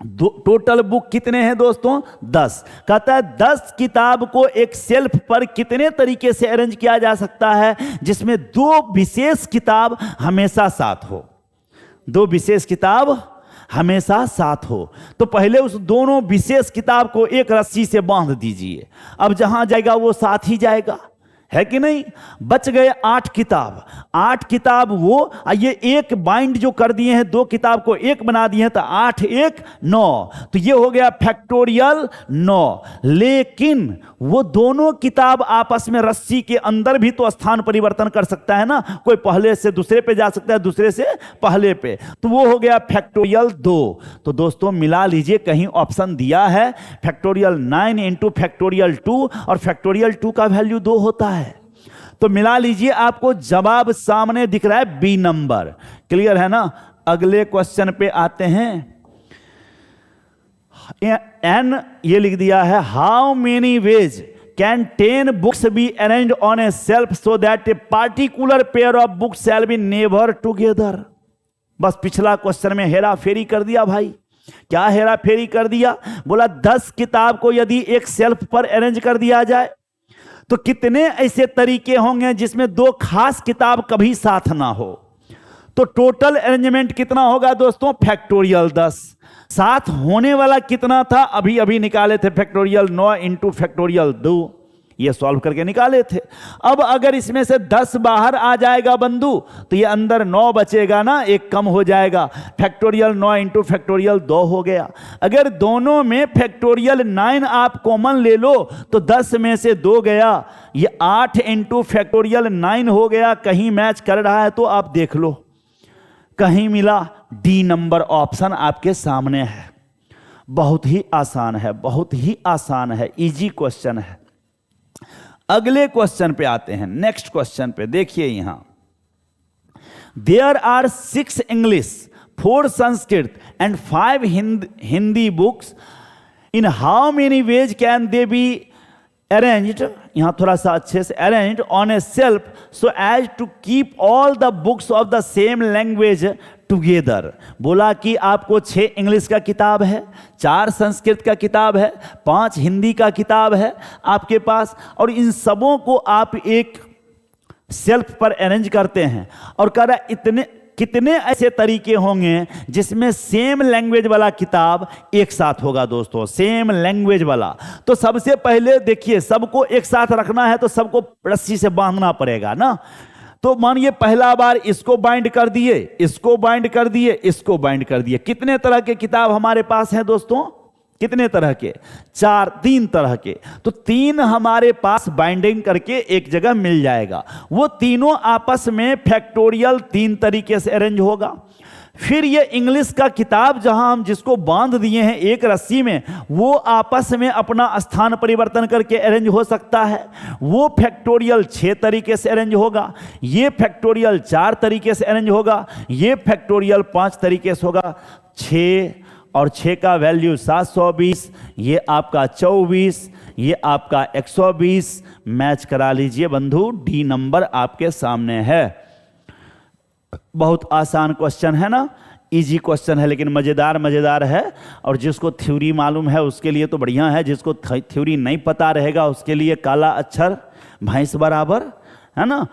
Total book कितने हैं दोस्तों? 10। कहता है 10 किताब को एक शेल्फ पर कितने तरीके से अरेंज किया जा सकता है जिसमें 2 विशेष किताब हमेशा साथ हो, 2 विशेष किताब हमेशा साथ हो। तो पहले उस दोनों विशेष किताब को एक रस्सी से बांध दीजिए, अब जहां जाएगा वो साथ ही जाएगा, है कि नहीं? बच गए 8 किताब। 8 किताब वो, ये एक बाइंड जो कर दिए हैं, 2 किताब को एक बना दिए हैं, तो 8 1 9, तो ये हो गया फैक्टोरियल 9। लेकिन वो दोनों किताब आपस में रस्सी के अंदर भी तो स्थान परिवर्तन कर सकता है ना, कोई पहले से दूसरे पे जा सकता है, दूसरे से पहले पे, तो वो हो गया फैक्टोरियल 2। तो दोस्तों मिला लीजिए, कहीं ऑप्शन दिया है फैक्टोरियल 9 इंटू फैक्टोरियल 2 और फैक्टोरियल 2 का वैल्यू 2 होता है। तो मिला लीजिए, आपको जवाब सामने दिख रहा है, बी नंबर। क्लियर है ना? अगले क्वेश्चन पे आते हैं। एन ये लिख दिया है, how many ways can 10 books be arranged on a shelf so that a particular pair of books shall be never together? बस पिछला क्वेश्चन में हेरा फेरी कर दिया भाई। क्या हेरा फेरी कर दिया? बोला 10 किताब को यदि एक शेल्फ पर अरेंज कर दिया जाए तो कितने ऐसे तरीके होंगे जिसमें 2 खास किताब कभी साथ ना हो। तो टोटल अरेंजमेंट कितना होगा दोस्तों? फैक्टोरियल 10। साथ होने वाला कितना था? अभी अभी निकाले थे, फैक्टोरियल 9 इंटू फैक्टोरियल 2, ये सॉल्व करके निकाले थे। अब अगर इसमें से 10 बाहर आ जाएगा बंधु, तो ये अंदर 9 बचेगा ना, एक कम हो जाएगा। फैक्टोरियल 9 इंटू फैक्टोरियल 2 हो गया। अगर दोनों में फैक्टोरियल 9 आप कॉमन ले लो तो 10 में से 2 गया, ये 8 इंटू फैक्टोरियल 9 हो गया। कहीं मैच कर रहा है तो आप देख लो, कहीं मिला। डी नंबर ऑप्शन आपके सामने है। बहुत ही आसान है, बहुत ही आसान है, इजी क्वेश्चन है। अगले क्वेश्चन पे आते हैं, नेक्स्ट क्वेश्चन पे देखिए यहां, there are 6 English, 4 Sanskrit and 5 Hindi books, in how many ways can they be arranged, यहां थोड़ा सा अच्छे से, arranged on a shelf so as to keep all the books of the same language together? बोला कि आपको 6 इंग्लिश का किताब है, 4 संस्कृत का किताब है, 5 हिंदी का किताब है आपके पास, और इन सबों को आप एक शेल्फ पर अरेंज करते हैं। और कह रहा इतने कितने ऐसे तरीके होंगे जिसमें सेम लैंग्वेज वाला किताब एक साथ होगा दोस्तों, सेम लैंग्वेज वाला। तो सबसे पहले देखिए, सबको एक साथ रखना है तो सबको रस्सी से बांधना पड़ेगा ना। तो मानिए पहला बार इसको बाइंड कर दिए, इसको बाइंड कर दिए, इसको बाइंड कर दिए। कितने तरह के किताब हमारे पास हैं दोस्तों? कितने तरह के? तीन तरह के। तो तीन हमारे पास बाइंडिंग करके एक जगह मिल जाएगा। वो तीनों आपस में फैक्टोरियल 3 तरीके से अरेंज होगा। फिर ये इंग्लिश का किताब जहां हम जिसको बांध दिए हैं एक रस्सी में, वो आपस में अपना स्थान परिवर्तन करके अरेंज हो सकता है। वो फैक्टोरियल 6 तरीके से अरेंज होगा, ये फैक्टोरियल 4 तरीके से अरेंज होगा, ये फैक्टोरियल 5 तरीके से होगा। 6 और 6 का वैल्यू 720, ये आपका 24, ये आपका 120। मैच करा लीजिए बंधु, डी नंबर आपके सामने है। बहुत आसान क्वेश्चन है ना, इजी क्वेश्चन है, लेकिन मजेदार है। और जिसको थ्योरी मालूम है उसके लिए तो बढ़िया है, जिसको थ्योरी नहीं पता रहेगा उसके लिए काला अक्षर भैंस बराबर, है ना।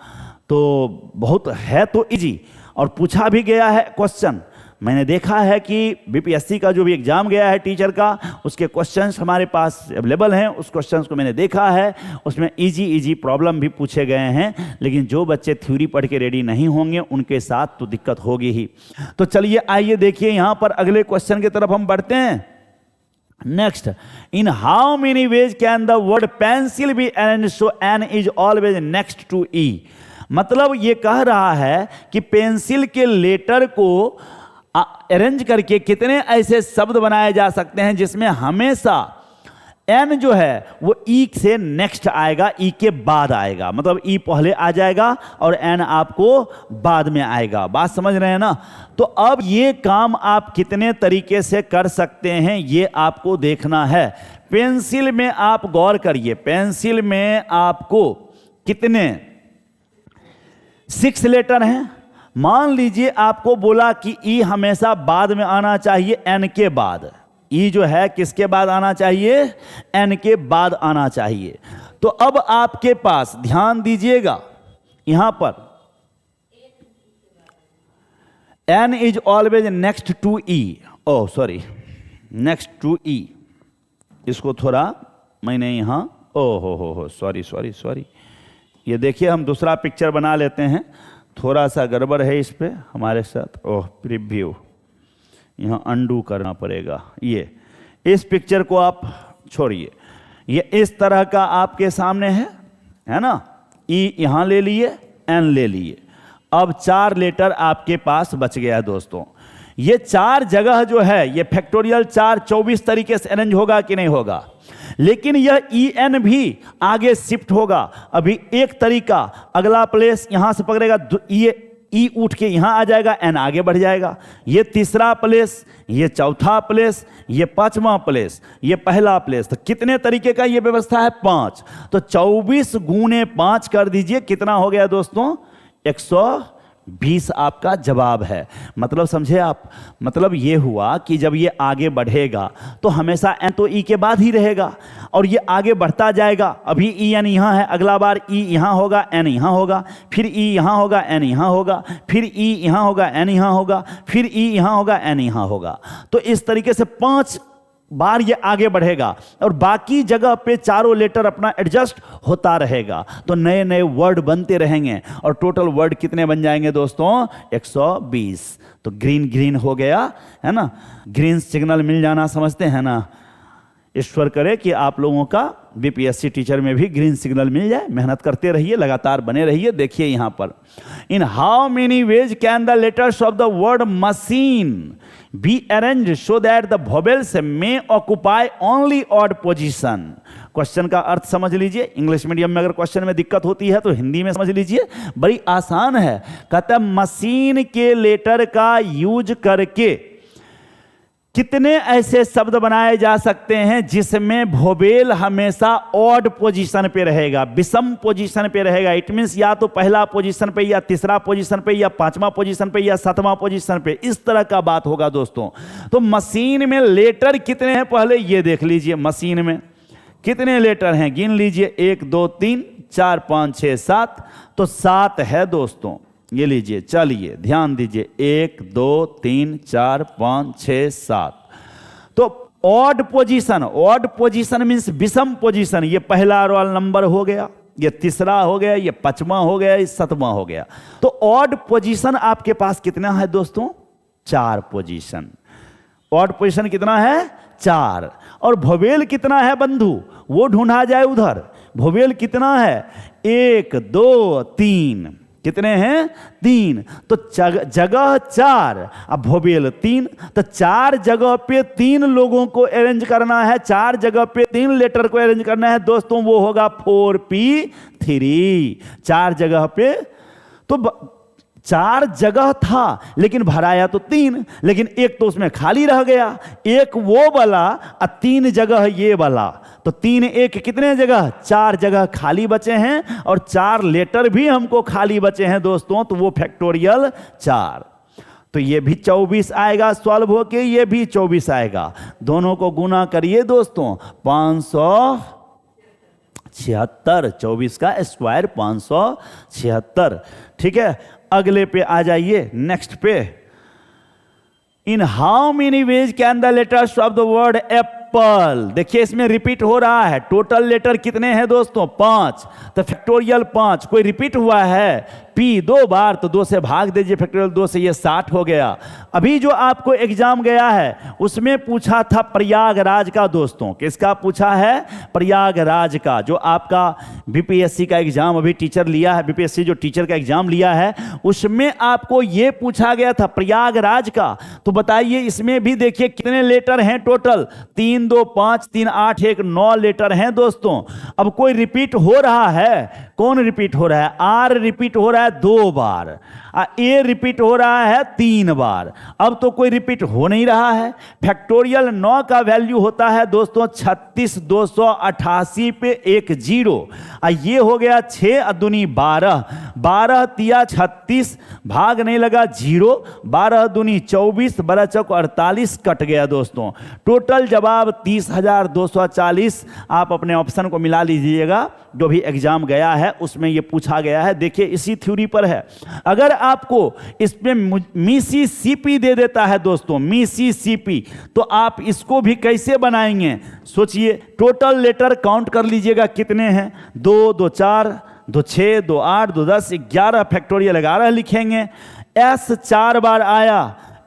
तो बहुत है तो इजी, और पूछा भी गया है क्वेश्चन। मैंने देखा है कि बीपीएससी का जो भी एग्जाम गया है टीचर का, उसके क्वेश्चंस हमारे पास अवेलेबल हैं। उस क्वेश्चंस को मैंने देखा है, उसमें इजी प्रॉब्लम भी पूछे गए हैं। लेकिन जो बच्चे थ्योरी पढ़ के रेडी नहीं होंगे उनके साथ तो दिक्कत होगी ही। तो चलिए आइए देखिए यहां पर अगले क्वेश्चन की तरफ हम बढ़ते हैं। Next, in how many ways can the word pencil be arranged so N is always next to E. मतलब ये कह रहा है कि पेंसिल के लेटर को अरेंज करके कितने ऐसे शब्द बनाए जा सकते हैं जिसमें हमेशा एन जो है वो ई से नेक्स्ट आएगा, ई के बाद आएगा। मतलब ई पहले आ जाएगा और एन आपको बाद में आएगा। बात समझ रहे हैं ना। तो अब ये काम आप कितने तरीके से कर सकते हैं ये आपको देखना है। पेंसिल में आप गौर करिए, पेंसिल में आपको कितने 6 लेटर हैं। मान लीजिए आपको बोला कि ई हमेशा बाद में आना चाहिए एन के बाद। ई जो है किसके बाद आना चाहिए? एन के बाद आना चाहिए। तो अब आपके पास ध्यान दीजिएगा, यहां पर N is always next to E, oh sorry next to E. इसको थोड़ा मैंने यहां हो सॉरी। ये देखिए हम दूसरा पिक्चर बना लेते हैं, थोड़ा सा गड़बड़ है इस पे हमारे साथ। प्रीव्यू, यहाँ अंडू करना पड़ेगा। ये इस पिक्चर को आप छोड़िए, ये इस तरह का आपके सामने है ना। ई यहाँ ले लिए, एन ले लिए। अब 4 लेटर आपके पास बच गया दोस्तों। ये 4 जगह जो है ये फैक्टोरियल 4 24 तरीके से अरेंज होगा कि नहीं होगा। लेकिन यह ई एन भी आगे शिफ्ट होगा। अभी एक तरीका, अगला प्लेस यहां से पकड़ेगा, ये ई उठ के यहां आ जाएगा, एन आगे बढ़ जाएगा। ये तीसरा प्लेस, ये चौथा प्लेस, ये 5वां प्लेस, ये पहला प्लेस। तो कितने तरीके का ये व्यवस्था है? 5। तो 24 गुने 5 कर दीजिए, कितना हो गया दोस्तों? 120 आपका जवाब है। मतलब समझे आप? मतलब ये हुआ कि जब ये आगे बढ़ेगा तो हमेशा एन तो ई के बाद ही रहेगा और ये आगे बढ़ता जाएगा। अभी ई एन यहाँ है, अगला बार ई यहाँ होगा, एन यहाँ होगा, फिर ई यहाँ होगा, एन यहाँ होगा, फिर ई यहाँ होगा, एन यहाँ होगा, फिर ई यहाँ होगा, एन यहाँ होगा। तो इस तरीके से 5 बार ये आगे बढ़ेगा और बाकी जगह पे चारों लेटर अपना एडजस्ट होता रहेगा। तो नए नए वर्ड बनते रहेंगे और टोटल वर्ड कितने बन जाएंगे दोस्तों? 120। तो ग्रीन ग्रीन हो गया है ना, ग्रीन सिग्नल मिल जाना समझते हैं ना। ईश्वर करे कि आप लोगों का बीपीएससी टीचर में भी ग्रीन सिग्नल मिल जाए। मेहनत करते रहिए, लगातार बने रहिए। देखिए यहां पर, in how many ways can the letters of the word machine be arranged so that the vowels may occupy only odd position. Question का अर्थ समझ लीजिए। इंग्लिश मीडियम में अगर क्वेश्चन में दिक्कत होती है तो हिंदी में समझ लीजिए, बड़ी आसान है। कहता है मशीन के लेटर का यूज करके कितने ऐसे शब्द बनाए जा सकते हैं जिसमें वोवेल हमेशा ऑड पोजीशन पे रहेगा, विषम पोजीशन पे रहेगा। इट मींस या तो पहला पोजीशन पे, या तीसरा पोजीशन पे, या 5वां पोजीशन पे, या 7वां पोजीशन पे। इस तरह का बात होगा दोस्तों। तो मशीन में लेटर कितने हैं पहले ये देख लीजिए। मशीन में कितने लेटर हैं गिन लीजिए, 1 2 3 4 5 6 7। तो 7 है दोस्तों। ये लीजिए, चलिए ध्यान दीजिए, 1 2 3 4 5 6 7। तो ऑड पोजीशन मीन्स विषम पोजीशन, ये पहला रोल नंबर हो गया, ये तीसरा हो गया, ये पांचवा हो गया, ये सातवां हो गया। तो ऑड पोजीशन आपके पास कितना है दोस्तों? 4 पोजीशन। ऑड पोजीशन कितना है? 4। और भोवेल कितना है बंधु? वो ढूंढा जाए उधर। भोवेल कितना है? 1 2 3। कितने हैं? 3। तो जगह 4, अब भोवेल 3, तो 4 जगह पे 3 लोगों को अरेंज करना है, 4 जगह पे 3 लेटर को अरेंज करना है दोस्तों, वो होगा 4p3। 4 जगह पे तो 4 जगह था, लेकिन भराया तो 3, लेकिन एक तो उसमें खाली रह गया, एक वो वाला और 3 जगह ये वाला। तो 3 1 कितने जगह? 4 जगह खाली बचे हैं, और 4 लेटर भी हमको खाली बचे हैं दोस्तों, तो वो फैक्टोरियल 4। तो ये भी 24 आएगा सॉल्व होके, ये भी 24 आएगा। दोनों को गुना करिए दोस्तों, 576। 24 का स्क्वायर 576। ठीक है, अगले पे आ जाइए, नेक्स्ट पे। इन how many ways can the letters of the word Apple, देखिए इसमें रिपीट हो रहा है। टोटल लेटर कितने हैं दोस्तों? 5। तो फैक्टोरियल 5, कोई रिपीट हुआ है? पी 2 बार, तो 2 से भाग दीजिए फैक्टोरियल 2 से, ये 60 हो गया। अभी जो आपको एग्जाम गया है उसमें पूछा था प्रयागराज का दोस्तों। किसका पूछा है? प्रयागराज का। जो आपका बीपीएससी का एग्जाम अभी टीचर लिया है, बीपीएससी जो टीचर का एग्जाम लिया है, उसमें आपको ये पूछा गया था प्रयागराज का। तो बताइए इसमें भी देखिए कितने लेटर हैं टोटल? 3 2 5 3 8 1 9 लेटर हैं दोस्तों। अब कोई रिपीट हो रहा है? कौन रिपीट हो रहा है? आर रिपीट हो रहा है 2 बार, ए रिपीट हो रहा है 3 बार। अब तो कोई रिपीट हो नहीं रहा है। फैक्टोरियल 9 का वैल्यू होता है दोस्तों 36 288 पे 1 0। ये हो गया 6 दूनी 12, 12 तिया 36, भाग नहीं लगा 0, 12 दूनी 24, 12 चौक 48, कट गया दोस्तों। टोटल जवाब 30,240। आप अपने ऑप्शन को मिला लीजिएगा, जो भी एग्जाम गया है उसमें ये पूछा गया है। देखिए इसी थ्योरी पर है। अगर आपको इसमें मिसिसिपी दे देता है दोस्तों, मिसिसिपी, तो आप इसको भी कैसे बनाएंगे? सोचिए, टोटल लेटर काउंट कर लीजिएगा कितने हैं? 2 2 4 2 6 2 8 2 10 11, फैक्टोरियल 11 लिखेंगे। एस 4 बार आया,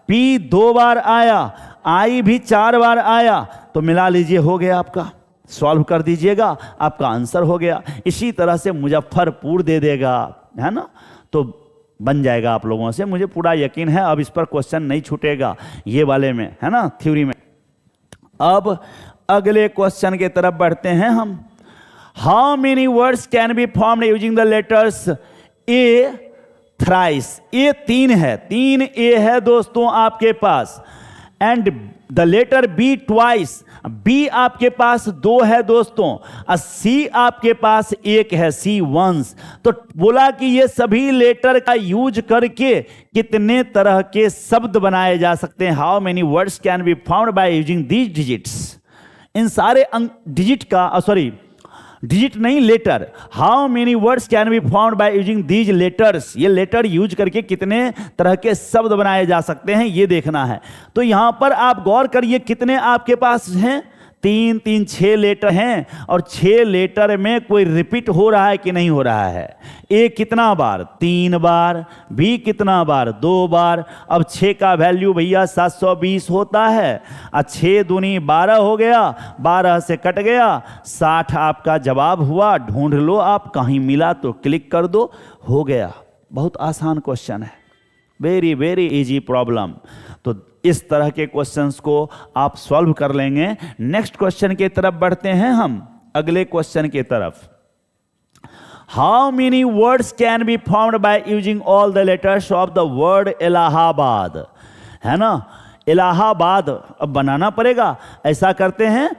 पी 2 बार आया, आई भी 4 बार आया, तो मिला लीजिए, हो गया आपका। सॉल्व कर दीजिएगा, आपका आंसर हो गया। इसी तरह से मुजफ्फरपुर दे देगा, है ना, तो बन जाएगा आप लोगों से, मुझे पूरा यकीन है। अब इस पर क्वेश्चन नहीं छूटेगा ये वाले में, है ना, थ्योरी में। अब अगले क्वेश्चन के तरफ बढ़ते हैं हम। How many words can be formed using the letters A thrice? A 3 है, 3 ए है दोस्तों आपके पास, and the letter B twice. B आपके पास 2 है दोस्तों, और सी आपके पास 1 है, सी वंस। तो बोला कि ये सभी लेटर का यूज करके कितने तरह के शब्द बनाए जा सकते हैं? How many words can be found by using these digits? इन सारे डिजिट का, सॉरी डिजिट नहीं, letter. How many words can be found by using these letters? ये लेटर यूज करके कितने तरह के शब्द बनाए जा सकते हैं, ये देखना है। तो यहां पर आप गौर करिए, कितने आपके पास हैं? 3 3 6 लेटर हैं, और 6 लेटर में कोई रिपीट हो रहा है कि नहीं हो रहा है? ए कितना बार? 3 बार। बी कितना बार? 2 बार। अब 6 का वैल्यू भैया 720 होता है, और 6 दूनी 12 हो गया, 12 से कट गया, 60 आपका जवाब हुआ। ढूंढ लो आप, कहीं मिला तो क्लिक कर दो, हो गया। बहुत आसान क्वेश्चन है, वेरी वेरी इजी प्रॉब्लम। तो इस तरह के क्वेश्चंस को आप सॉल्व कर लेंगे। नेक्स्ट क्वेश्चन की तरफ बढ़ते हैं हम, अगले क्वेश्चन की तरफ। How many words can be formed by using all the letters of the word Allahabad? है ना, इलाहाबाद अब बनाना पड़ेगा। ऐसा करते हैं,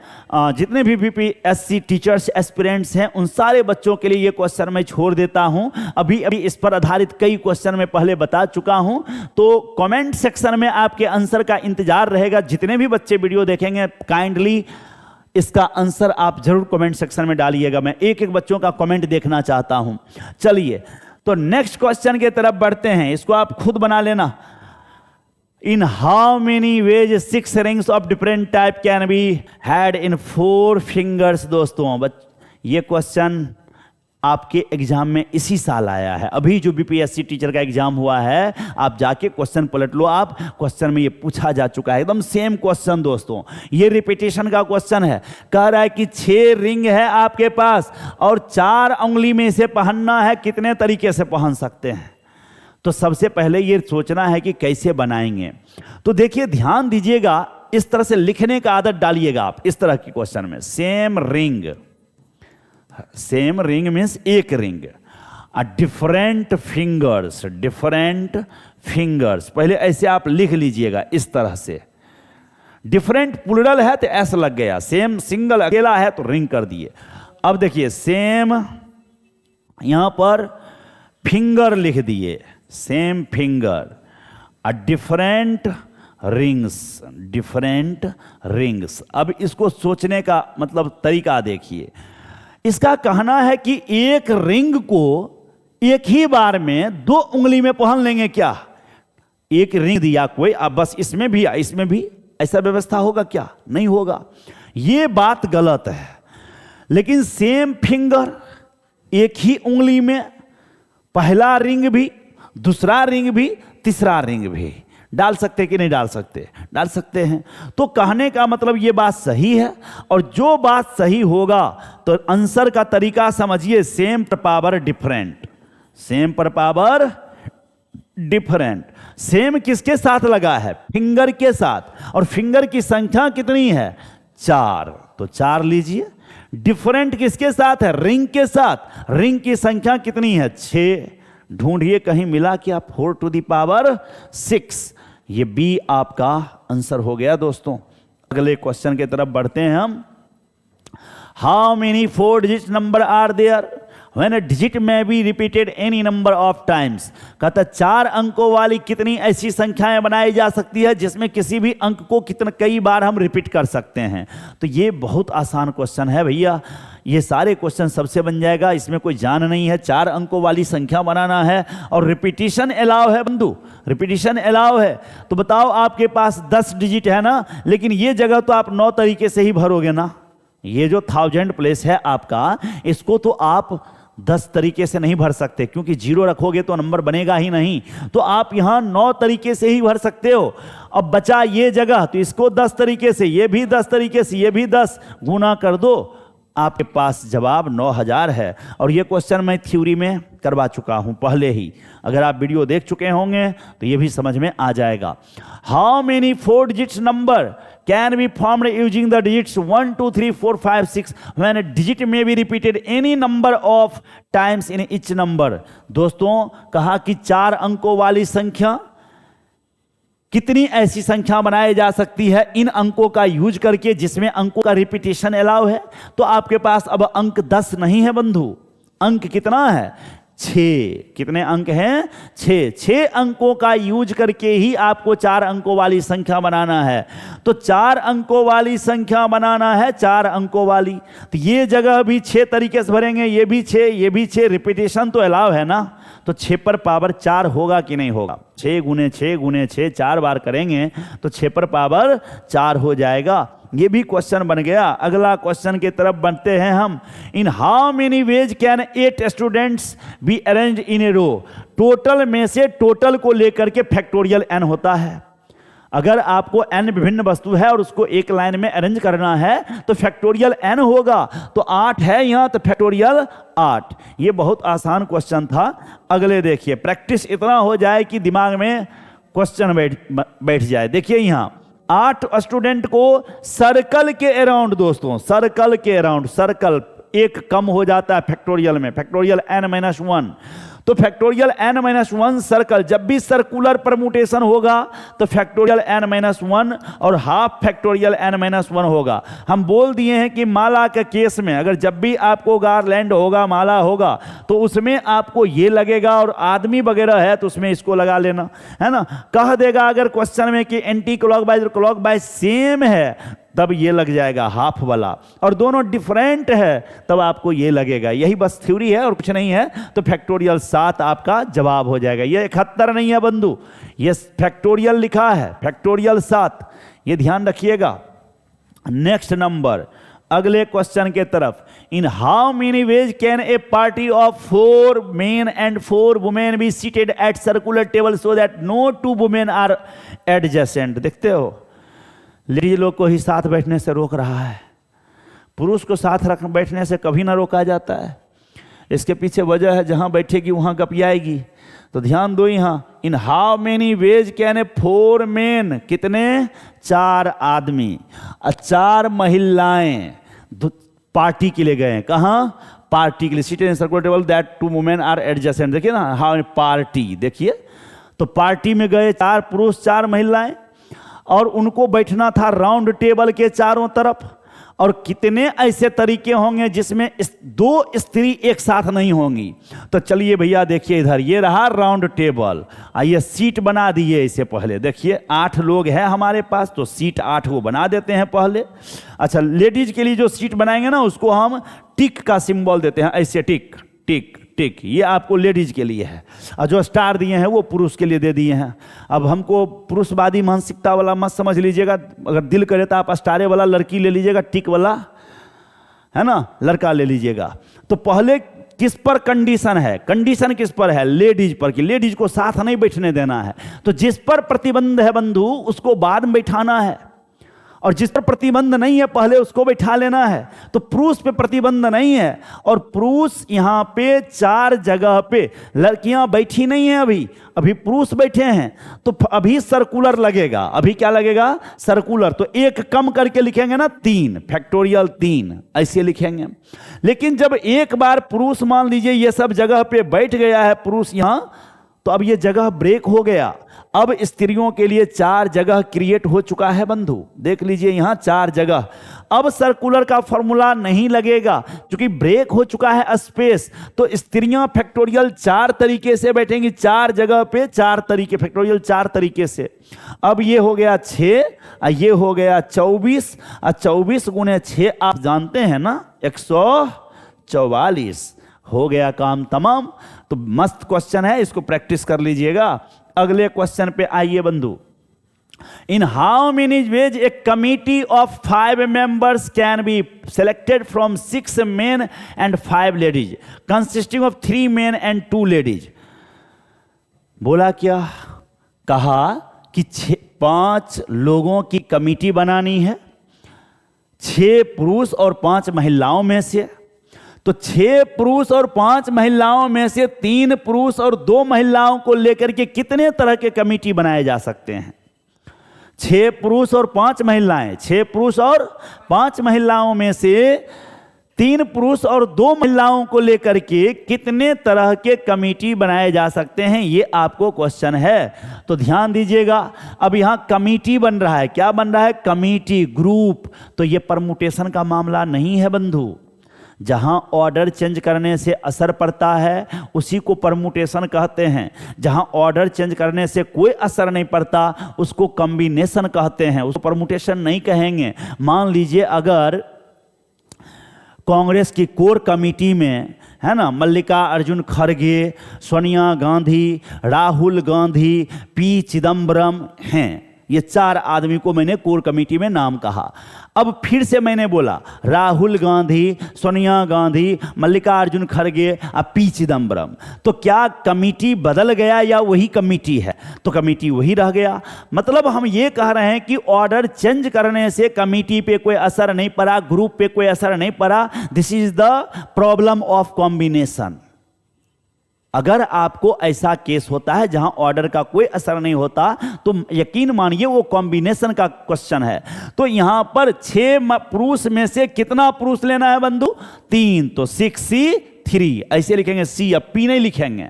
जितने भी बीपीएससी टीचर्स एस्पिरेंट्स हैं उन सारे बच्चों के लिए ये क्वेश्चन मैं छोड़ देता हूं। अभी इस पर आधारित कई क्वेश्चन मैं पहले बता चुका हूं, तो कमेंट सेक्शन में आपके आंसर का इंतजार रहेगा। जितने भी बच्चे वीडियो देखेंगे, काइंडली इसका आंसर आप जरूर कमेंट सेक्शन में डालिएगा। मैं एक एक बच्चों का कमेंट देखना चाहता हूं। चलिए, तो नेक्स्ट क्वेश्चन की तरफ बढ़ते हैं, इसको आप खुद बना लेना। इन how many veg 6 rings of different type can be had in 4 fingers. दोस्तों ये क्वेश्चन आपके एग्जाम में इसी साल आया है, अभी जो बीपीएससी टीचर का एग्जाम हुआ है, आप जाके क्वेश्चन पलट लो, आप क्वेश्चन में ये पूछा जा चुका है, एकदम सेम क्वेश्चन दोस्तों, ये रिपीटेशन का क्वेश्चन है। कह रहा है कि 6 रिंग है आपके पास और 4 उंगली में से पहनना है, कितने तरीके से पहन सकते हैं? तो सबसे पहले ये सोचना है कि कैसे बनाएंगे। तो देखिए ध्यान दीजिएगा, इस तरह से लिखने का आदत डालिएगा आप इस तरह की क्वेश्चन में। Same ring, same ring means एक ring, different fingers, different fingers, पहले ऐसे आप लिख लीजिएगा इस तरह से। डिफरेंट प्लूरल है तो एस लग गया, सेम सिंगल अकेला है तो रिंग कर दिए। अब देखिए सेम, यहां पर फिंगर लिख दिए, same finger, different rings, different rings. अब इसको सोचने का मतलब तरीका देखिए, इसका कहना है कि एक रिंग को एक ही बार में 2 उंगली में पहन लेंगे क्या? एक रिंग दिया कोई, अब बस इसमें भी इसमें भी ऐसा व्यवस्था होगा क्या? नहीं होगा, ये बात गलत है। लेकिन सेम फिंगर, एक ही उंगली में पहला रिंग भी, दूसरा रिंग भी, तीसरा रिंग भी डाल सकते कि नहीं डाल सकते? डाल सकते हैं। तो कहने का मतलब ये बात सही है, और जो बात सही होगा तो आंसर का तरीका समझिए, सेम पर पावर डिफरेंट, सेम पर पावर डिफरेंट। सेम किसके साथ लगा है? फिंगर के साथ, और फिंगर की संख्या कितनी है? 4, तो 4 लीजिए। डिफरेंट किसके साथ है? रिंग के साथ, रिंग की संख्या कितनी है? 6। ढूंढिए कहीं मिला क्या? 4 टू द पावर 6। ये बी आपका आंसर हो गया दोस्तों। अगले क्वेश्चन की तरफ बढ़ते हैं हम। How many 4 digit number are there when a digit may be repeated any number of times. कहता 4 अंकों वाली कितनी ऐसी संख्याएं बनाई जा सकती है जिसमें किसी भी अंक को कितने कई बार हम रिपीट कर सकते हैं? तो ये बहुत आसान क्वेश्चन है भैया, ये सारे क्वेश्चन सबसे बन जाएगा, इसमें कोई जान नहीं है। 4 अंकों वाली संख्या बनाना है और रिपीटिशन अलाउ है बंधु, रिपीटिशन अलाउ है। तो बताओ आपके पास 10 डिजिट है ना, लेकिन ये जगह तो आप 9 तरीके से ही भरोगे ना। ये जो 1000 प्लेस है आपका, इसको तो आप 10 तरीके से नहीं भर सकते, क्योंकि 0 रखोगे तो नंबर बनेगा ही नहीं। तो आप यहां 9 तरीके से ही भर सकते हो। अब बचा ये जगह, तो इसको 10 तरीके से, ये भी 10 तरीके से, ये भी 10 गुना कर दो, आपके पास जवाब 9000 है। और ये क्वेश्चन मैं थ्योरी में करवा चुका हूं पहले ही, अगर आप वीडियो देख चुके होंगे तो ये भी समझ में आ जाएगा। How many 4 digits number can be formed using the digits 1 2 3 4 5 6 when a digit may be repeated any number of times in each number। दोस्तों कहा कि 4 अंकों वाली संख्या, कितनी ऐसी संख्या बनाई जा सकती है इन अंकों का यूज करके जिसमें अंकों का रिपीटेशन अलाउ है? तो आपके पास अब अंक 10 नहीं है बंधु, अंक कितना है? 6। कितने अंक हैं? 6। 6 अंकों का यूज करके ही आपको 4 अंकों वाली संख्या बनाना है। तो 4 अंकों वाली संख्या बनाना है, 4 अंकों वाली, तो ये जगह भी 6 तरीके से भरेंगे, ये भी 6, ये भी 6, रिपीटेशन तो अलाउ है ना। तो 6 पर पावर 4 होगा कि नहीं होगा? 6 गुने 6 गुने 6 4 बार करेंगे तो 6 पर पावर 4 हो जाएगा। ये भी क्वेश्चन बन गया। अगला क्वेश्चन की तरफ बढ़ते हैं हम। In how many ways can 8 students be arrange in a row. Total में से टोटल को लेकर के फैक्टोरियल n होता है। अगर आपको n विभिन्न वस्तु है और उसको एक लाइन में अरेंज करना है तो फैक्टोरियल n होगा। तो 8 है यहां, तो फैक्टोरियल 8। ये बहुत आसान क्वेश्चन था। अगले देखिए, प्रैक्टिस इतना हो जाए कि दिमाग में क्वेश्चन बैठ जाए। देखिए यहां 8 स्टूडेंट को सर्कल के अराउंड, दोस्तों सर्कल के अराउंड, सर्कल एक कम हो जाता है फैक्टोरियल में, फैक्टोरियल n-1। तो फैक्टोरियल n-1 सर्कल, जब भी सर्कुलर परमुटेशन होगा तो फैक्टोरियल n-1 और हाफ फैक्टोरियल n-1 होगा। हम बोल दिए हैं कि माला के केस में अगर जब भी आपको गारलैंड होगा, माला होगा, तो उसमें आपको ये लगेगा, और आदमी वगैरह है तो उसमें इसको लगा लेना, है ना। कह देगा अगर क्वेश्चन में कि एंटी क्लॉकवाइज और क्लॉकवाइज सेम है तब ये लग जाएगा हाफ वाला, और दोनों डिफरेंट है तब आपको ये लगेगा। यही बस थ्योरी है और कुछ नहीं है। तो फैक्टोरियल 7 आपका जवाब हो जाएगा। ये 71 नहीं है बंधु, ये फैक्टोरियल लिखा है, फैक्टोरियल 7, ये ध्यान रखिएगा। नेक्स्ट नंबर, अगले क्वेश्चन के तरफ। In how many ways can a party of 4 men and 4 women be seated at circular table so that no 2 women are adjacent. देखते हो, लेडीज लोग को ही साथ बैठने से रोक रहा है, पुरुष को साथ रख बैठने से कभी ना रोका जाता है। इसके पीछे वजह है, जहां बैठेगी वहां गपियाएगी। तो ध्यान दो यहाँ, इन how many ways can A 4 men, कितने, 4 आदमी और 4 महिलाएं पार्टी के लिए गए। कहाँ, पार्टी के लिए, seated in circular table that 2 women are adjacent. देखिए ना, हाउ पार्टी, देखिए तो पार्टी में गए 4 पुरुष 4 महिलाएं, और उनको बैठना था राउंड टेबल के चारों तरफ। और कितने ऐसे तरीके होंगे जिसमें 2 स्त्री एक साथ नहीं होंगी। तो चलिए भैया देखिए, इधर ये रहा राउंड टेबल, आइए सीट बना दिए इसे पहले। देखिए 8 लोग हैं हमारे पास, तो सीट 8 वो बना देते हैं पहले। अच्छा, लेडीज के लिए जो सीट बनाएंगे ना, उसको हम टिक का सिंबल देते हैं, ऐसे टिक टिक टिक, ये आपको लेडीज के लिए है। और जो स्टार दिए हैं वो पुरुष के लिए दे दिए हैं। अब हमको पुरुषवादी मानसिकता वाला मत समझ लीजिएगा, अगर दिल करे तो आप स्टारे वाला लड़की ले लीजिएगा, टिक वाला है ना लड़का ले लीजिएगा। तो पहले किस पर कंडीशन है, कंडीशन किस पर है, लेडीज पर, कि लेडीज को साथ नहीं बैठने देना है। तो जिस पर प्रतिबंध है बंधु उसको बाद में बैठाना है, और जिस पर प्रतिबंध नहीं है पहले उसको बैठा लेना है। तो पुरुष पे प्रतिबंध नहीं है, और पुरुष यहाँ पे 4 जगह पे, लड़कियां बैठी नहीं है अभी पुरुष बैठे हैं। तो अभी सर्कुलर लगेगा, अभी क्या लगेगा, सर्कुलर। तो 1 कम करके लिखेंगे ना, 3, फैक्टोरियल 3 ऐसे लिखेंगे। लेकिन जब एक बार पुरुष मान लीजिए ये सब जगह पे बैठ गया है पुरुष यहाँ, तो अब ये जगह ब्रेक हो गया। अब स्त्रियों के लिए 4 जगह क्रिएट हो चुका है बंधु, देख लीजिए यहाँ 4 जगह। अब सर्कुलर का फॉर्मूला नहीं लगेगा क्योंकि ब्रेक हो चुका है स्पेस। तो स्त्रियां फैक्टोरियल 4 तरीके से बैठेंगी, 4 जगह पे 4 तरीके, फैक्टोरियल 4 तरीके से। अब ये हो गया 6, ये हो गया 24, और 24 गुने 6 आप जानते हैं ना 144। हो गया काम तमाम। तो मस्त क्वेश्चन है, इसको प्रैक्टिस कर लीजिएगा। अगले क्वेश्चन पे आइए बंधु। इन how many veg A committee of 5 members can be selected from 6 men and 5 ladies consisting of 3 men and 2 ladies। बोला क्या, कहा कि 5 लोगों की कमिटी बनानी है, 6 पुरुष और 5 महिलाओं में से। तो 6 पुरुष और 5 महिलाओं में से 3 पुरुष और 2 महिलाओं को लेकर के कितने तरह के कमेटी बनाए जा सकते हैं। 6 पुरुष और 5 महिलाएं, 6 पुरुष और 5 महिलाओं में से 3 पुरुष और 2 महिलाओं को लेकर के कितने तरह के कमेटी बनाए जा सकते हैं, ये आपको क्वेश्चन है। तो ध्यान दीजिएगा, अब यहां कमेटी बन रहा है, क्या बन रहा है, कमेटी, ग्रुप। तो ये परमुटेशन का मामला नहीं है बंधु। जहां ऑर्डर चेंज करने से असर पड़ता है उसी को परमुटेशन कहते हैं। जहां ऑर्डर चेंज करने से कोई असर नहीं पड़ता उसको कॉम्बिनेशन कहते हैं, उसको परमुटेशन नहीं कहेंगे। मान लीजिए अगर कांग्रेस की कोर कमेटी में है ना मल्लिकार्जुन खड़गे, सोनिया गांधी, राहुल गांधी, पी चिदम्बरम हैं, ये 4 आदमी को मैंने कोर कमेटी में नाम कहा। अब फिर से मैंने बोला राहुल गांधी, सोनिया गांधी, मल्लिकार्जुन खड़गे और पी चिदम्बरम। तो क्या कमेटी बदल गया या वही कमेटी है? तो कमेटी वही रह गया। मतलब हम ये कह रहे हैं कि ऑर्डर चेंज करने से कमेटी पे कोई असर नहीं पड़ा, ग्रुप पे कोई असर नहीं पड़ा। This is the problem of combination. अगर आपको ऐसा केस होता है जहां ऑर्डर का कोई असर नहीं होता तो यकीन मानिए वो कॉम्बिनेशन का क्वेश्चन है। तो यहां पर 6 पुरुष में से कितना पुरुष लेना है बंधु? 3। तो 6C3 ऐसे लिखेंगे, सी या पी नहीं लिखेंगे।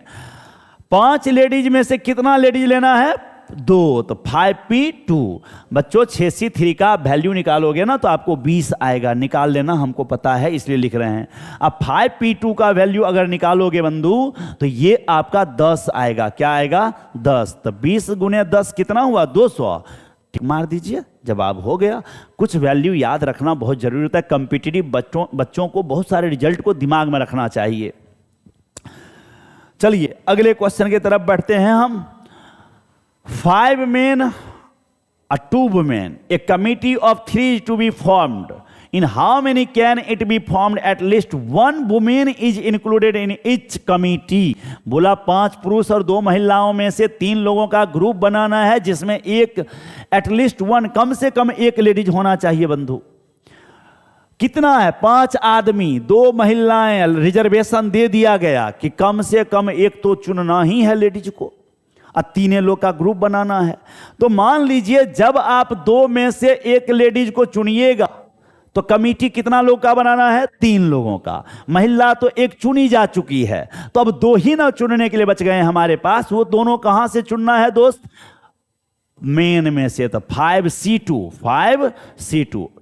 5 लेडीज में से कितना लेडीज लेना है? 2। तो 5P2। बच्चों 6C3 का वैल्यू निकालोगे ना तो आपको 20 आएगा, निकाल लेना, हमको पता है इसलिए लिख रहे हैं। अब 5P2 का वैल्यू अगर निकालोगे बंधु तो ये आपका 10 आएगा। क्या आएगा? 10। तो 20 गुने 10 कितना हुआ? 200। टिक मार दीजिए, जवाब हो गया। कुछ वैल्यू याद रखना बहुत जरूरी होता है। कॉम्पिटिटिव बच्चों को बहुत सारे रिजल्ट को दिमाग में रखना चाहिए। चलिए अगले क्वेश्चन की तरफ बढ़ते हैं हम। 5 men, a 2 women, a committee of 3 is to be formed. In how many can it be formed? At least 1 woman is included in each committee. बोला 5 पुरुष और 2 महिलाओं में से 3 लोगों का ग्रुप बनाना है, जिसमें एक एटलीस्ट 1, कम से कम एक लेडीज होना चाहिए बंधु। कितना है? 5 आदमी 2 महिलाएं, रिजर्वेशन दे दिया गया कि कम से कम एक तो चुनना ही है लेडीज को, और 3 लोग का ग्रुप बनाना है। तो मान लीजिए जब आप 2 में से एक लेडीज को चुनिएगा तो कमेटी कितना लोग का बनाना है? 3 लोगों का। महिला तो एक चुनी जा चुकी है, तो अब 2 ही ना चुनने के लिए बच गए हमारे पास। वो दोनों कहां से चुनना है दोस्त? मेन में से। तो 5C2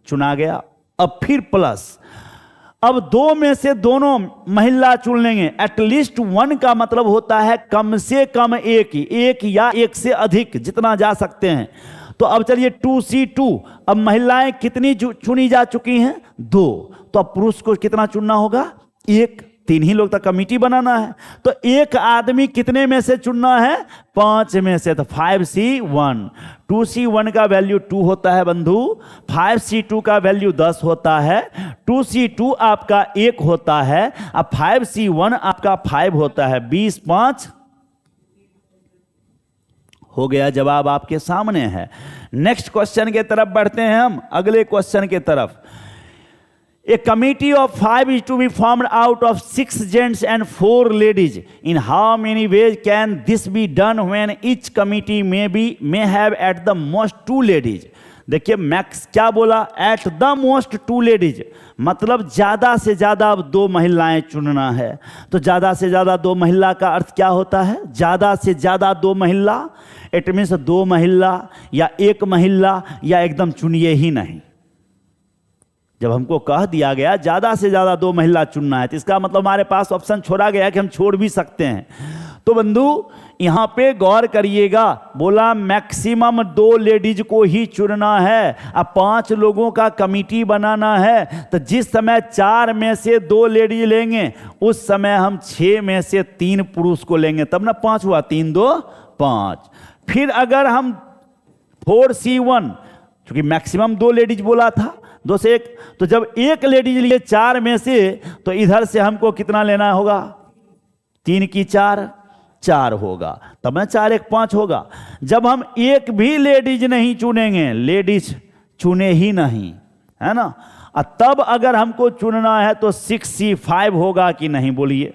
चुना गया। अब फिर प्लस, अब 2 में से दोनों महिला चुन लेंगे। एटलीस्ट 1 का मतलब होता है कम से कम एक या एक से अधिक, जितना जा सकते हैं। तो अब चलिए 2C2, अब महिलाएं कितनी चुनी जा चुकी हैं? 2। तो अब पुरुष को कितना चुनना होगा? 1। 3 ही लोग तक कमेटी बनाना है, तो एक आदमी कितने में से चुनना है? 5 में से। तो 5C1। 2C1 का वैल्यू 2 होता है बंधु, 5C2 का वैल्यू 10 होता है, 2C2 आपका 1 होता है, अब 5C1 आपका 5 होता है। 20 5 हो गया। जवाब आपके सामने है। नेक्स्ट क्वेश्चन के तरफ बढ़ते हैं हम, अगले क्वेश्चन के तरफ। A committee of 5 is to be formed out of 6 gents and 4 ladies. In how many ways can this be done when each committee may have at the most 2 ladies? देखिए max क्या बोला? At the most 2 ladies, मतलब ज्यादा से ज्यादा अब 2 महिलाएं चुनना है। तो ज्यादा से ज्यादा 2 महिला का अर्थ क्या होता है? ज्यादा से ज्यादा 2 महिला, इट मीन्स 2 महिला या 1 महिला, या एकदम चुनिए ही नहीं। जब हमको कह दिया गया ज्यादा से ज्यादा 2 महिला चुनना है, तो इसका मतलब हमारे पास ऑप्शन छोड़ा गया कि हम छोड़ भी सकते हैं। तो बंधु यहां पे गौर करिएगा, बोला मैक्सिमम 2 लेडीज को ही चुनना है। अब 5 लोगों का कमेटी बनाना है, तो जिस समय 4 में से 2 लेडीज लेंगे, उस समय हम 6 में से 3 पुरुष को लेंगे, तब ना 5 हुआ। 3 2 5। फिर अगर हम 4C1, क्योंकि मैक्सिमम 2 लेडीज बोला था, 2 से 1, तो जब 1 लेडीज लिए 4 में से, तो इधर से हमको कितना लेना होगा? 3 की 4 4 होगा, तब ना 4 1 5 होगा। जब हम एक भी लेडीज नहीं चुनेंगे, लेडीज चुने ही नहीं, है ना, तब अगर हमको चुनना है तो 6C5 होगा कि नहीं? बोलिए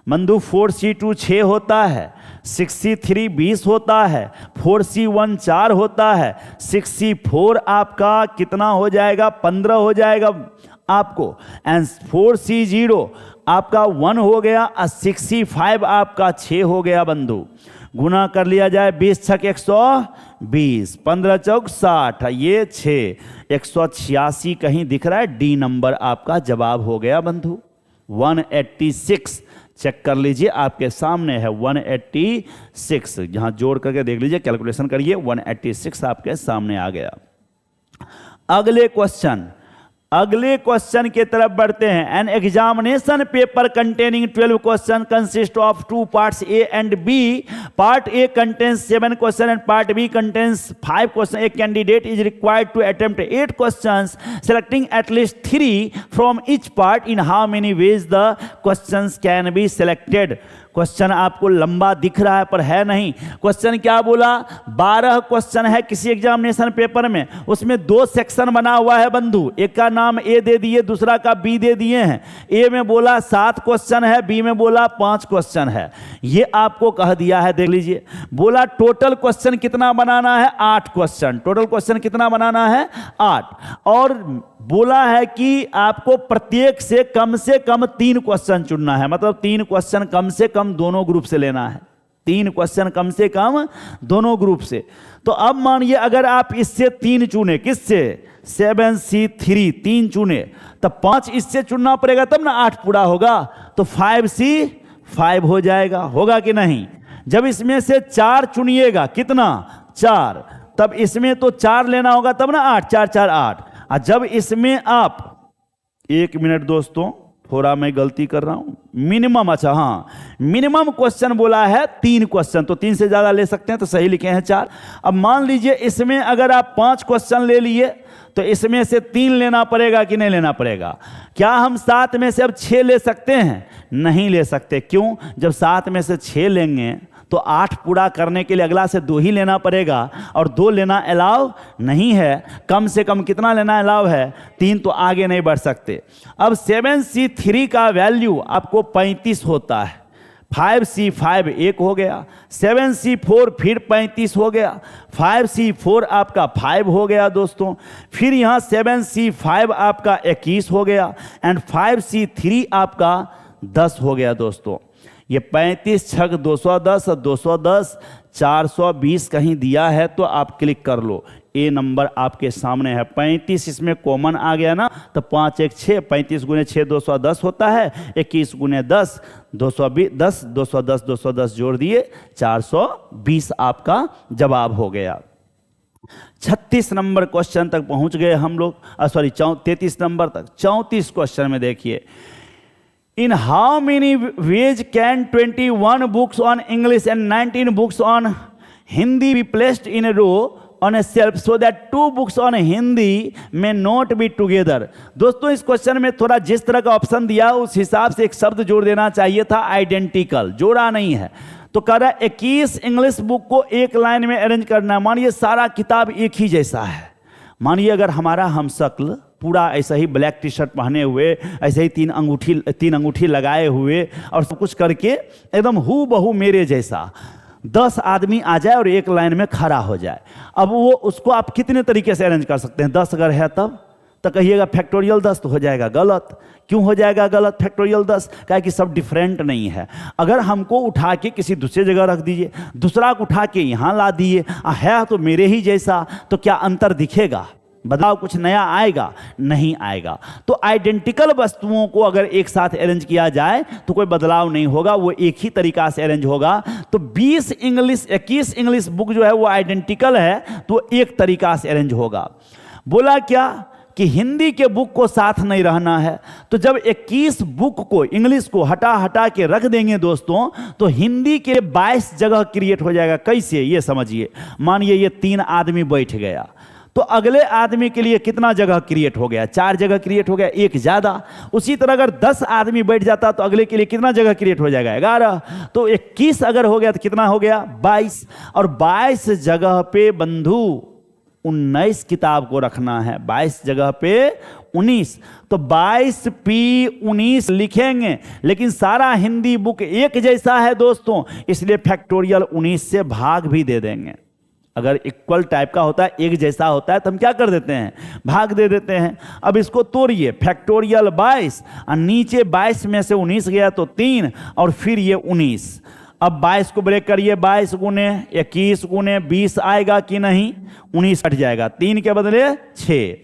बंधु। 4C2 6 होता है, 6C3 20 होता है, 4C1 4 होता है, 6C4 आपका कितना हो जाएगा? 15 हो जाएगा आपको, एंड 4C0 आपका 1 हो गया, और 6C5 आपका 6 हो गया बंधु। गुना कर लिया जाए, 20 छक 120, 15 चौक 60, ये 6, 186 कहीं दिख रहा है? डी नंबर आपका जवाब हो गया बंधु। 186 चेक कर लीजिए, आपके सामने है 186। यहां जोड़ करके देख लीजिए, कैलकुलेशन करिए, 186 आपके सामने आ गया। अगले क्वेश्चन के तरफ बढ़ते हैं। An examination paper containing 12 question consist of 2 parts A and B. Part A contains 7 question and part B contains 5 question. A candidate is required to attempt 8 questions, selecting at least 3 from each part. In how many ways the questions can be selected? Question आपको लंबा दिख रहा है पर है नहीं। Question क्या बोला? 12 क्वेश्चन है किसी एग्जामिनेशन पेपर में, उसमें 2 सेक्शन बना हुआ है बंधु। एक का नाम ए दे दिए, दूसरा का बी दे दिए हैं। ए में बोला 7 क्वेश्चन है, बी में बोला 5 क्वेश्चन है। ये आपको कह दिया है, देख लीजिए। बोला टोटल क्वेश्चन कितना बनाना है? 8 क्वेश्चन। टोटल क्वेश्चन कितना बनाना है? 8। और बोला है कि आपको प्रत्येक से कम 3 क्वेश्चन चुनना है, मतलब 3 क्वेश्चन कम से कम दोनों ग्रुप से लेना है। 3 क्वेश्चन कम से कम दोनों ग्रुप से। तो अब मानिए अगर आप इससे 3 चुने, किससे? 7C3 3 चुने, तब 5 इससे चुनना पड़ेगा, तब ना 8 पूरा होगा। तो 5C5 हो जाएगा, होगा कि नहीं? जब इसमें से 4 चुनिएगा, कितना? 4, तब इसमें तो 4 लेना होगा, तब ना 8, 4 4 8। और जब इसमें आप 1 मिनट दोस्तों, थोड़ा मैं गलती कर रहा हूँ, मिनिमम, अच्छा हाँ, मिनिमम क्वेश्चन बोला है 3 क्वेश्चन, तो 3 से ज़्यादा ले सकते हैं, तो सही लिखे हैं 4। अब मान लीजिए इसमें अगर आप 5 क्वेश्चन ले लिए तो इसमें से 3 लेना पड़ेगा कि नहीं लेना पड़ेगा? क्या हम 7 में से अब 6 ले सकते हैं? नहीं ले सकते। क्यों? जब 7 में से 6 लेंगे तो 8 पूरा करने के लिए अगला से 2 ही लेना पड़ेगा, और 2 लेना अलाउ नहीं है। कम से कम कितना लेना अलाउ है? 3, तो आगे नहीं बढ़ सकते। अब 7C3 का वैल्यू आपको 35 होता है, 5C5 1 हो गया, 7C4 फिर 35 हो गया, 5C4 आपका 5 हो गया दोस्तों, फिर यहाँ 7C5 आपका 21 हो गया, एंड 5C3 आपका 10 हो गया दोस्तों। ये 35 छक 210 और 210 420 कहीं दिया है तो आप क्लिक कर लो, ए नंबर आपके सामने है। 35 इसमें कॉमन आ गया ना, तो 5 1 6, 35 गुने 6 210 होता है, 21 गुने 10 220, 210 210 जोड़ दिए 420 आपका जवाब हो गया। 36 नंबर क्वेश्चन तक पहुंच गए हम लोग, 33 नंबर तक। 34 क्वेश्चन में देखिए, In how many ways can 21 books on English and 19 books on Hindi be placed in a row on a shelf so that 2 books on Hindi may not be together? दोस्तों इस question में थोड़ा जिस तरह का option दिया उस हिसाब से एक शब्द जोड़ देना चाहिए था, आइडेंटिकल, जोड़ा नहीं है। तो कह रहा है 21 इंग्लिश बुक को एक लाइन में अरेंज करना। मानिए सारा किताब एक ही जैसा है, मानिए अगर हमारा हमशक्ल पूरा ऐसा ही ब्लैक टी शर्ट पहने हुए, ऐसे ही 3 अंगूठी लगाए हुए और सब कुछ करके एकदम हू बहू मेरे जैसा 10 आदमी आ जाए और एक लाइन में खड़ा हो जाए, अब वो उसको आप कितने तरीके से अरेंज कर सकते हैं? 10 अगर है तब तो कहिएगा फैक्टोरियल 10 तो हो जाएगा गलत। क्यों हो जाएगा गलत फैक्टोरियल 10? क्या कि सब डिफरेंट नहीं है। अगर हमको उठा के किसी दूसरे जगह रख दीजिए, दूसरा को उठा के यहाँ ला दिए, है तो मेरे ही जैसा, तो क्या अंतर दिखेगा? बदलाव कुछ नया आएगा? नहीं आएगा। तो आइडेंटिकल वस्तुओं को अगर एक साथ अरेंज किया जाए तो कोई बदलाव नहीं होगा, वो एक ही तरीका से अरेंज होगा। तो 21 इंग्लिश बुक जो है वो आइडेंटिकल है, तो एक तरीका से अरेंज होगा। बोला क्या कि हिंदी के बुक को साथ नहीं रहना है, तो जब 21 बुक को इंग्लिश को हटा के रख देंगे दोस्तों, तो हिंदी के 22 जगह क्रिएट हो जाएगा। कैसे? ये समझिए, मानिए ये 3 आदमी बैठ गया, तो अगले आदमी के लिए कितना जगह क्रिएट हो गया? 4 जगह क्रिएट हो गया, एक ज्यादा। उसी तरह अगर 10 आदमी बैठ जाता तो अगले के लिए कितना जगह क्रिएट हो जाएगा? 11। तो 21 अगर हो गया तो कितना हो गया? 22। और 22 जगह पे बंधु 19 किताब को रखना है, 22 जगह पे 19, तो 22P19 लिखेंगे। लेकिन सारा हिंदी बुक एक जैसा है दोस्तों, इसलिए फैक्टोरियल 19 से भाग भी दे देंगे। अगर इक्वल टाइप का होता है, एक जैसा होता है, तो हम क्या कर देते हैं? भाग दे देते हैं। अब इसको तोड़िए, फैक्टोरियल 22 और नीचे 22 में से 19 गया तो 3 और फिर ये 19। अब 22 को ब्रेक करिए, 22 गुने 21 गुने 20 आएगा कि नहीं? 19 हट जाएगा, 3 के बदले 6।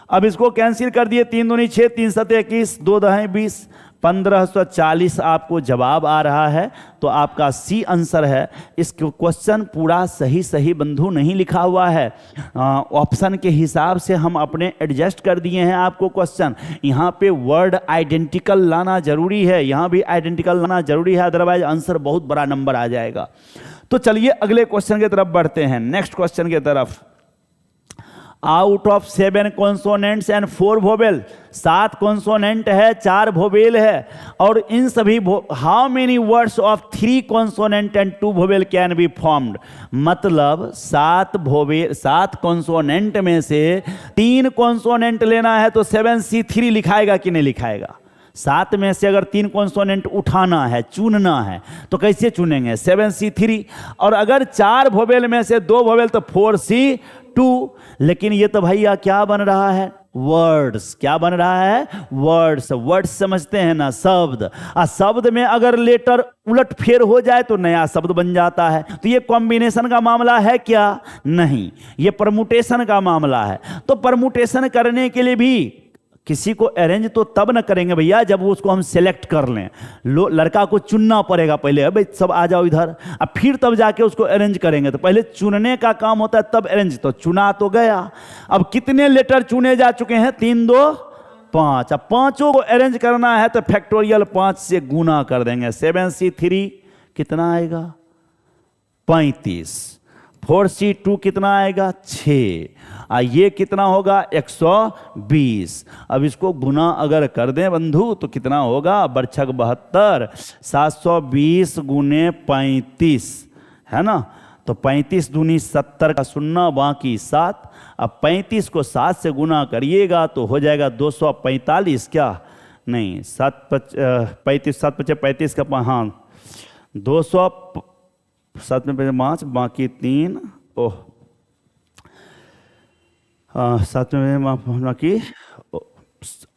अब इसको कैंसिल कर दिए, 3 दूनी 6, 3 सते 21, 2 दहें 20, 1540 आपको जवाब आ रहा है। तो आपका सी आंसर है। इस क्वेश्चन पूरा सही बंधु नहीं लिखा हुआ है, ऑप्शन के हिसाब से हम अपने एडजस्ट कर दिए हैं आपको क्वेश्चन। यहाँ पे वर्ड आइडेंटिकल लाना जरूरी है, यहाँ भी आइडेंटिकल लाना जरूरी है, अदरवाइज आंसर बहुत बड़ा नंबर आ जाएगा। तो चलिए अगले क्वेश्चन की तरफ बढ़ते हैं, नेक्स्ट क्वेश्चन की तरफ। Out of 7 consonants and 4 vowel, 7 consonant है, 4 वोवेल है, और इन सभी how many words of 3 consonant and 2 vowel can be formed? मतलब 7 कॉन्सोनेंट में से 3 कॉन्सोनेंट लेना है तो 7C3 लिखाएगा कि नहीं लिखाएगा? 7 में से अगर 3 कॉन्सोनेंट उठाना है, चुनना है, तो कैसे चुनेंगे? 7C3। और अगर 4 वोवेल में से 2 वोवेल तो 4C2। लेकिन ये तो भैया क्या बन रहा है? वर्ड्स। क्या बन रहा है? वर्ड्स। वर्ड्स समझते हैं ना, शब्द। शब्द में अगर लेटर उलट फेर हो जाए तो नया शब्द बन जाता है। तो ये कॉम्बिनेशन का मामला है क्या? नहीं, ये परमुटेशन का मामला है। तो परमुटेशन करने के लिए भी किसी को अरेंज तो तब न करेंगे भैया जब उसको हम सेलेक्ट कर लें। लड़का को चुनना पड़ेगा पहले, भाई सब आ जाओ इधर, अब फिर तब जाके उसको अरेंज करेंगे। तो पहले चुनने का काम होता है, तब अरेंज। तो चुना तो गया। अब कितने लेटर चुने जा चुके हैं? 3 2 5। अब पांचों को अरेंज करना है तो फैक्टोरियल 5 से गुना कर देंगे। 7c3 कितना आएगा? 35। 4c2 कितना आएगा? 6। ये कितना होगा? 120। अब इसको गुना अगर कर दें बंधु तो कितना होगा? बरछक 72। 720 गुने 35 है ना, तो 35 दूनी 70 का शून्य बाकी 7। अब 35 को 7 से गुना करिएगा तो हो जाएगा 245। क्या नहीं, 35 7 पचे 35 का, हाँ 207 में 5 बाकी 3, ओह 7 में बाकी,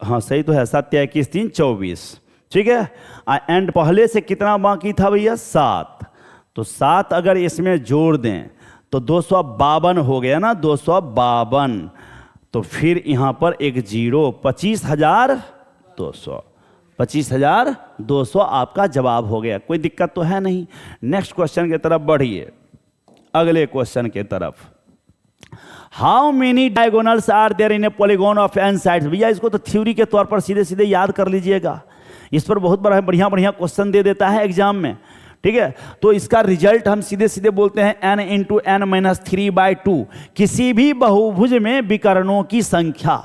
हाँ सही तो है, 7 21 3 24। ठीक है, एंड पहले से कितना बाकी था भैया? 7। तो 7 अगर इसमें जोड़ दें तो 252 हो गया ना, 252। तो फिर यहां पर एक जीरो, 25,200। 25,200 आपका जवाब हो गया। कोई दिक्कत तो है नहीं। नेक्स्ट क्वेश्चन की तरफ बढ़िए, अगले क्वेश्चन की तरफ। How many diagonals are there in a polygon of n sides? भैया इसको तो थ्योरी के तौर पर सीधे सीधे याद कर लीजिएगा। इस पर बहुत बड़ा बढ़िया बढ़िया क्वेश्चन दे देता है एग्जाम में। ठीक है, तो इसका रिजल्ट हम सीधे सीधे बोलते हैं n इंटू एन माइनस 3/2। किसी भी बहुभुज में विकर्णों की संख्या,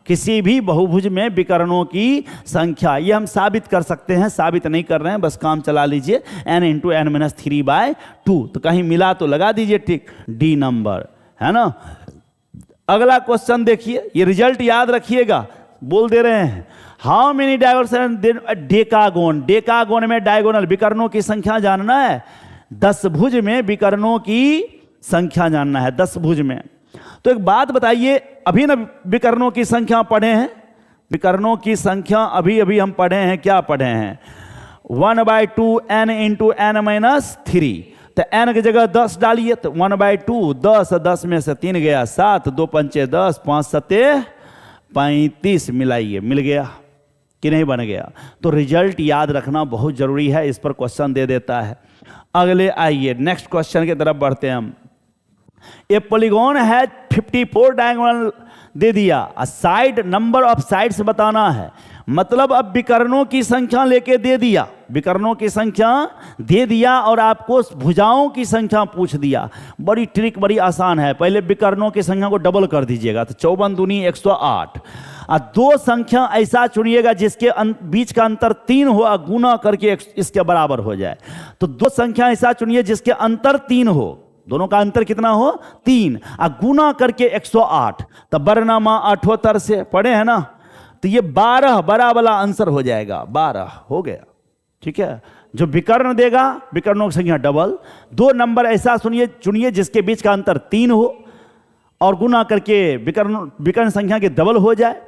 किसी भी बहुभुज में विकर्णों की संख्या, ये हम साबित कर सकते हैं। साबित नहीं कर रहे हैं, बस काम चला लीजिए। n इंटू एन माइनस 3/2, तो कहीं मिला तो लगा दीजिए टिक, डी नंबर है ना। अगला क्वेश्चन देखिए, ये रिजल्ट याद रखिएगा, बोल दे रहे हैं। How many diagonal? Decagon, decagon में डायगोनल विकर्णों की संख्या जानना है। 10 भुज में विकर्णों की संख्या जानना है, 10 भुज में। तो एक बात बताइए, अभी ना विकर्णों की संख्या पढ़े हैं, विकर्णों की संख्या अभी अभी हम पढ़े हैं। क्या पढ़े हैं? 1/2 n इंटू एन माइनस 3। तो n की जगह 10 डालिए, तो 1/2 10, 10 में से 3 गया 7, 2 पंचे 10, 5 सत्ते 35, मिलाइए, मिल गया कि नहीं बन गया? तो रिजल्ट याद रखना बहुत जरूरी है, इस पर क्वेश्चन दे देता है। अगले आइए नेक्स्ट क्वेश्चन की तरफ बढ़ते हैं हम। ए पॉलीगॉन है 54 डायगोनल दे दिया, साइड नंबर ऑफ साइड्स बताना है। मतलब अब विकर्णों की संख्या लेके दे दिया, विकर्णों की संख्या दे दिया और आपको भुजाओं की संख्या पूछ दिया। बड़ी ट्रिक, बड़ी आसान है। पहले विकर्णों की संख्या को डबल कर दीजिएगा, तो 54 दूनी 108। और दो संख्या ऐसा चुनिएगा जिसके बीच का अंतर 3 हो, गुना करके इसके बराबर हो जाए। तो दो संख्या ऐसा चुनिए जिसके अंतर 3 हो, दोनों का अंतर कितना हो? 3, और गुना करके 108। तब बरनामा 78 से पढ़े हैं ना, तो ये 12 बड़ा वाला आंसर हो जाएगा, 12 हो गया। ठीक है, जो विकर्ण देगा विकर्णों की संख्या डबल, दो नंबर ऐसा चुनिए जिसके बीच का अंतर 3 हो और गुना करके विकर्ण संख्या के डबल हो जाए,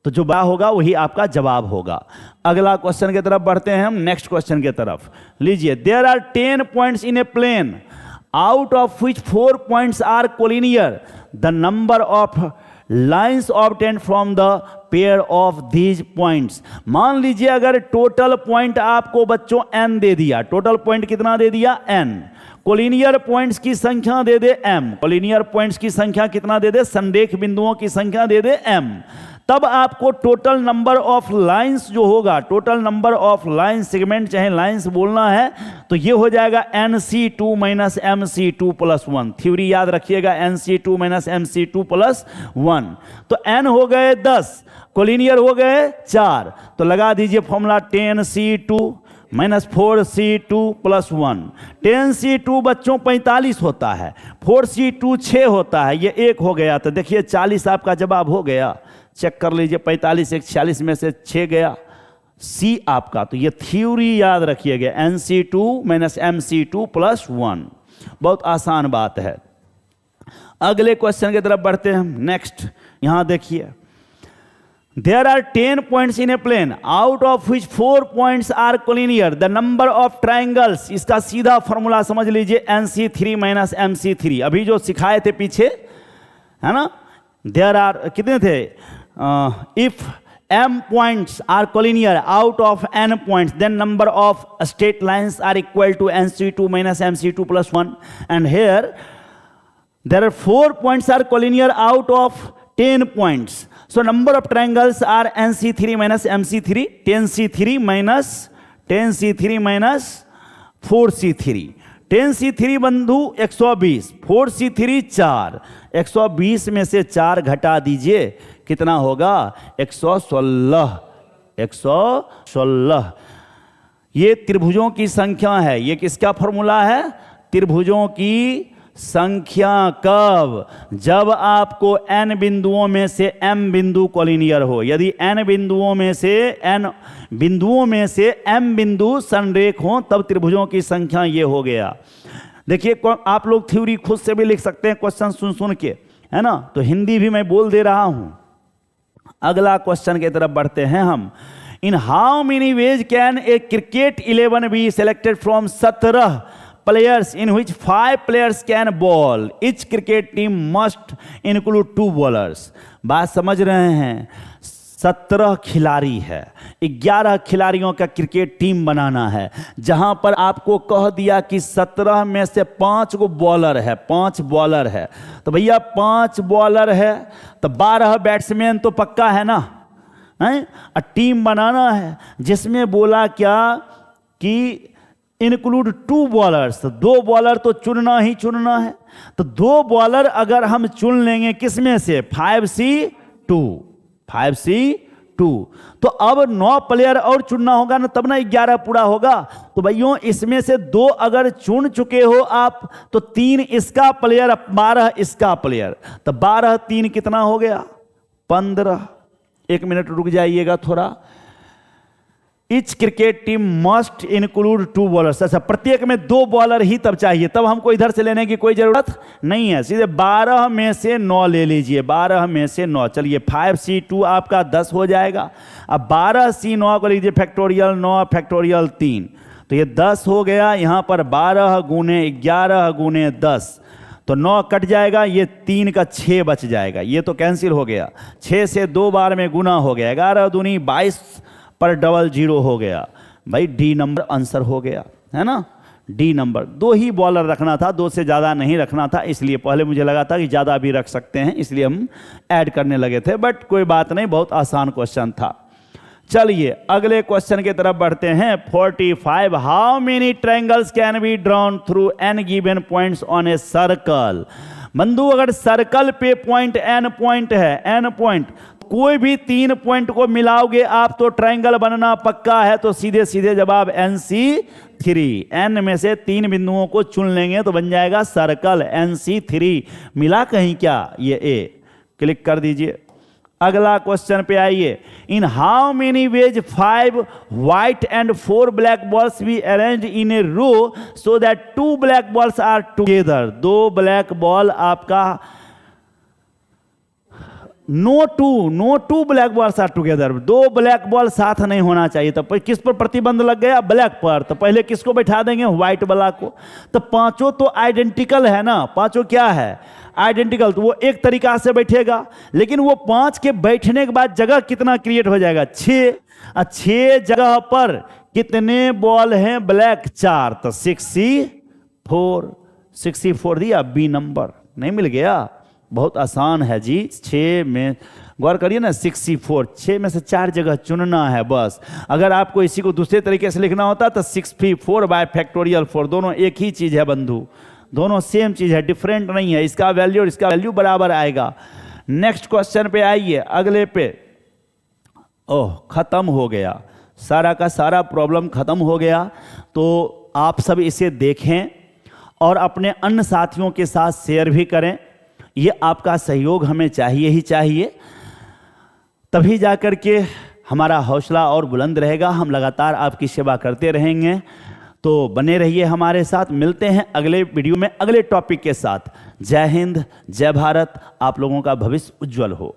तो जो बड़ा होगा वही आपका जवाब होगा। अगला क्वेश्चन की तरफ बढ़ते हैं हम, नेक्स्ट क्वेश्चन की तरफ लीजिए। There are 10 points in a plane out of which 4 points are collinear. The number of lines obtained from the pair of these points. मान लीजिए अगर टोटल पॉइंट आपको बच्चों n दे दिया, टोटल पॉइंट कितना दे दिया? n। कोलिनियर पॉइंट्स की संख्या दे दे m, कोलिनियर पॉइंट्स की संख्या कितना दे दे? संरेख बिंदुओं की संख्या दे दे m। तब आपको टोटल नंबर ऑफ लाइंस जो होगा, total number of line segment चाहे लाइंस बोलना है, तो ये हो जाएगा NC2 minus MC2 plus 1। Theory याद रखिएगा, NC2 माइनस MC2 प्लस 1। तो n हो गए 10, कोलिनियर हो गए 4, तो लगा दीजिए formula 10C2 minus 4C2 plus 1। 10C2 बच्चों 45 होता है, 4C2 6 होता है, ये 1 हो गया। तो देखिए 40 आपका जवाब हो गया। चेक कर लीजिए, 45 एक 46 में से 6 गया, सी आपका। तो ये थ्योरी याद रखिएगा, NC2 माइनस MC2 प्लस 1। बहुत आसान बात है। अगले क्वेश्चन की तरफ बढ़ते हैं। नेक्स्ट यहां देखिए, there are 10 points in a plane out of which 4 points are collinear. The number of triangles, इसका सीधा फॉर्मूला समझ लीजिए, NC3 माइनस MC3। अभी जो सिखाए थे पीछे, है ना, देयर आर कितने थे? If m points are collinear out of n points, then number of straight lines are equal to NC2 minus MC2 plus 1. And here there are 4 points are collinear out of 10 points. So number of triangles are NC3 minus MC3, 10C3 minus 10C3 minus 4C3. 10C3 बंधु 120, 4C3 4, 120 में से 4 घटा दीजिए, कितना होगा? 116, 116। ये त्रिभुजों की संख्या है। ये किसका फॉर्मूला है? त्रिभुजों की संख्या। कब? जब आपको n बिंदुओं में से m बिंदु कोलिनियर हो। यदि n बिंदुओं में से m बिंदु संरेख हो, तब त्रिभुजों की संख्या ये हो गया। देखिए, आप लोग थ्योरी खुद से भी लिख सकते हैं क्वेश्चन सुन सुन के, है ना? तो हिंदी भी मैं बोल दे रहा हूं। अगला क्वेश्चन की तरफ बढ़ते हैं हम। In how many ways can A cricket 11 be selected from 17 players in which 5 players can bowl? Each cricket team must include 2 bowlers. बात समझ रहे हैं? 17 खिलाड़ी है, 11 खिलाड़ियों का क्रिकेट टीम बनाना है, जहां पर आपको कह दिया कि 17 में से 5 को बॉलर है, 5 बॉलर है। तो भैया 5 बॉलर है तो 12 बैट्समैन तो पक्का है ना, है? टीम बनाना है जिसमें बोला क्या कि इंक्लूड 2 बॉलर्स, तो 2 बॉलर तो चुनना ही चुनना है। तो 2 बॉलर अगर हम चुन लेंगे किसमें से? 5C2, 5C2। तो अब 9 प्लेयर और चुनना होगा ना, तब ना 11 पूरा होगा। तो भाइयों इसमें से 2 अगर चुन चुके हो आप, तो 3 इसका प्लेयर, 12 इसका प्लेयर, तो 12 3 कितना हो गया? 15। 1 मिनट रुक जाइएगा थोड़ा। Etch cricket team must include 2 bowlers. अच्छा, प्रत्येक में 2 बॉलर ही तब चाहिए, तब हमको इधर से लेने की कोई जरूरत नहीं है। सीधे 12 में से 9 ले लीजिए, 12 में से 9। चलिए 5C2 आपका 10 हो जाएगा। अब 12C9 को लीजिए फैक्टोरियल 9 फैक्टोरियल 3, तो ये 10 हो गया। यहाँ पर 12 गुने 11 गुने 10, तो 9 कट जाएगा, ये 3 का 6 बच जाएगा, ये तो कैंसिल हो गया। 6 से 2 बार में गुना हो गया, 11 दूनी 22 पर डबल 0 हो गया। भाई डी नंबर आंसर हो गया, है ना? D number. 2 ही बॉलर रखना था, 2 से ज़्यादा नहीं रखना था, इसलिए पहले मुझे लगा था कि ज़्यादा भी रख सकते हैं, इसलिए हम ऐड करने लगे थे, बट कोई बात नहीं, बहुत आसान क्वेश्चन था। चलिए अगले क्वेश्चन की तरफ बढ़ते हैं। 45, how many triangles can be drawn through n given points on a circle? बंधु अगर सर्कल पे पॉइंट n पॉइंट है, n पॉइंट, कोई भी 3 पॉइंट को मिलाओगे आप तो ट्रायंगल बनना पक्का है। तो सीधे सीधे जवाब NC3। n में से 3 बिंदुओं को चुन लेंगे तो बन जाएगा सर्कल NC3। मिला कहीं क्या? ये ए, क्लिक कर दीजिए। अगला क्वेश्चन पे आइए। In how many ways 5 white and 4 black balls be arranged in a row so that 2 black balls are together? 2 black ball आपका no two black balls are together. 2 black ball साथ नहीं होना चाहिए। तो किस पर प्रतिबंध लग गया? ब्लैक पर। तो पहले किसको बैठा देंगे? व्हाइट वाला को। तो पांचों तो आइडेंटिकल है ना, पांचों क्या है? आइडेंटिकल। तो वो एक तरीका से बैठेगा, लेकिन वो 5 के बैठने के बाद जगह कितना क्रिएट हो जाएगा? 6। 6 जगह पर कितने बॉल हैं ब्लैक? 4। तो 64, 64 दिया, बी नंबर नहीं मिल गया? बहुत आसान है जी। 6 में गौर करिए ना, 64, 6 में से 4 जगह चुनना है बस। अगर आपको इसी को दूसरे तरीके से लिखना होता तो 64 बाय फैक्टोरियल 4, दोनों एक ही चीज है बंधु, दोनों सेम चीज है, डिफरेंट नहीं है। इसका वैल्यू और इसका वैल्यू बराबर आएगा। नेक्स्ट क्वेश्चन पे आइए, अगले पे। ओह, खत्म हो गया, सारा का सारा प्रॉब्लम खत्म हो गया। तो आप सब इसे देखें और अपने अन्य साथियों के साथ शेयर भी करें। ये आपका सहयोग हमें चाहिए ही चाहिए, तभी जाकर के हमारा हौसला और बुलंद रहेगा। हम लगातार आपकी सेवा करते रहेंगे, तो बने रहिए हमारे साथ। मिलते हैं अगले वीडियो में अगले टॉपिक के साथ। जय हिंद, जय भारत। आप लोगों का भविष्य उज्जवल हो।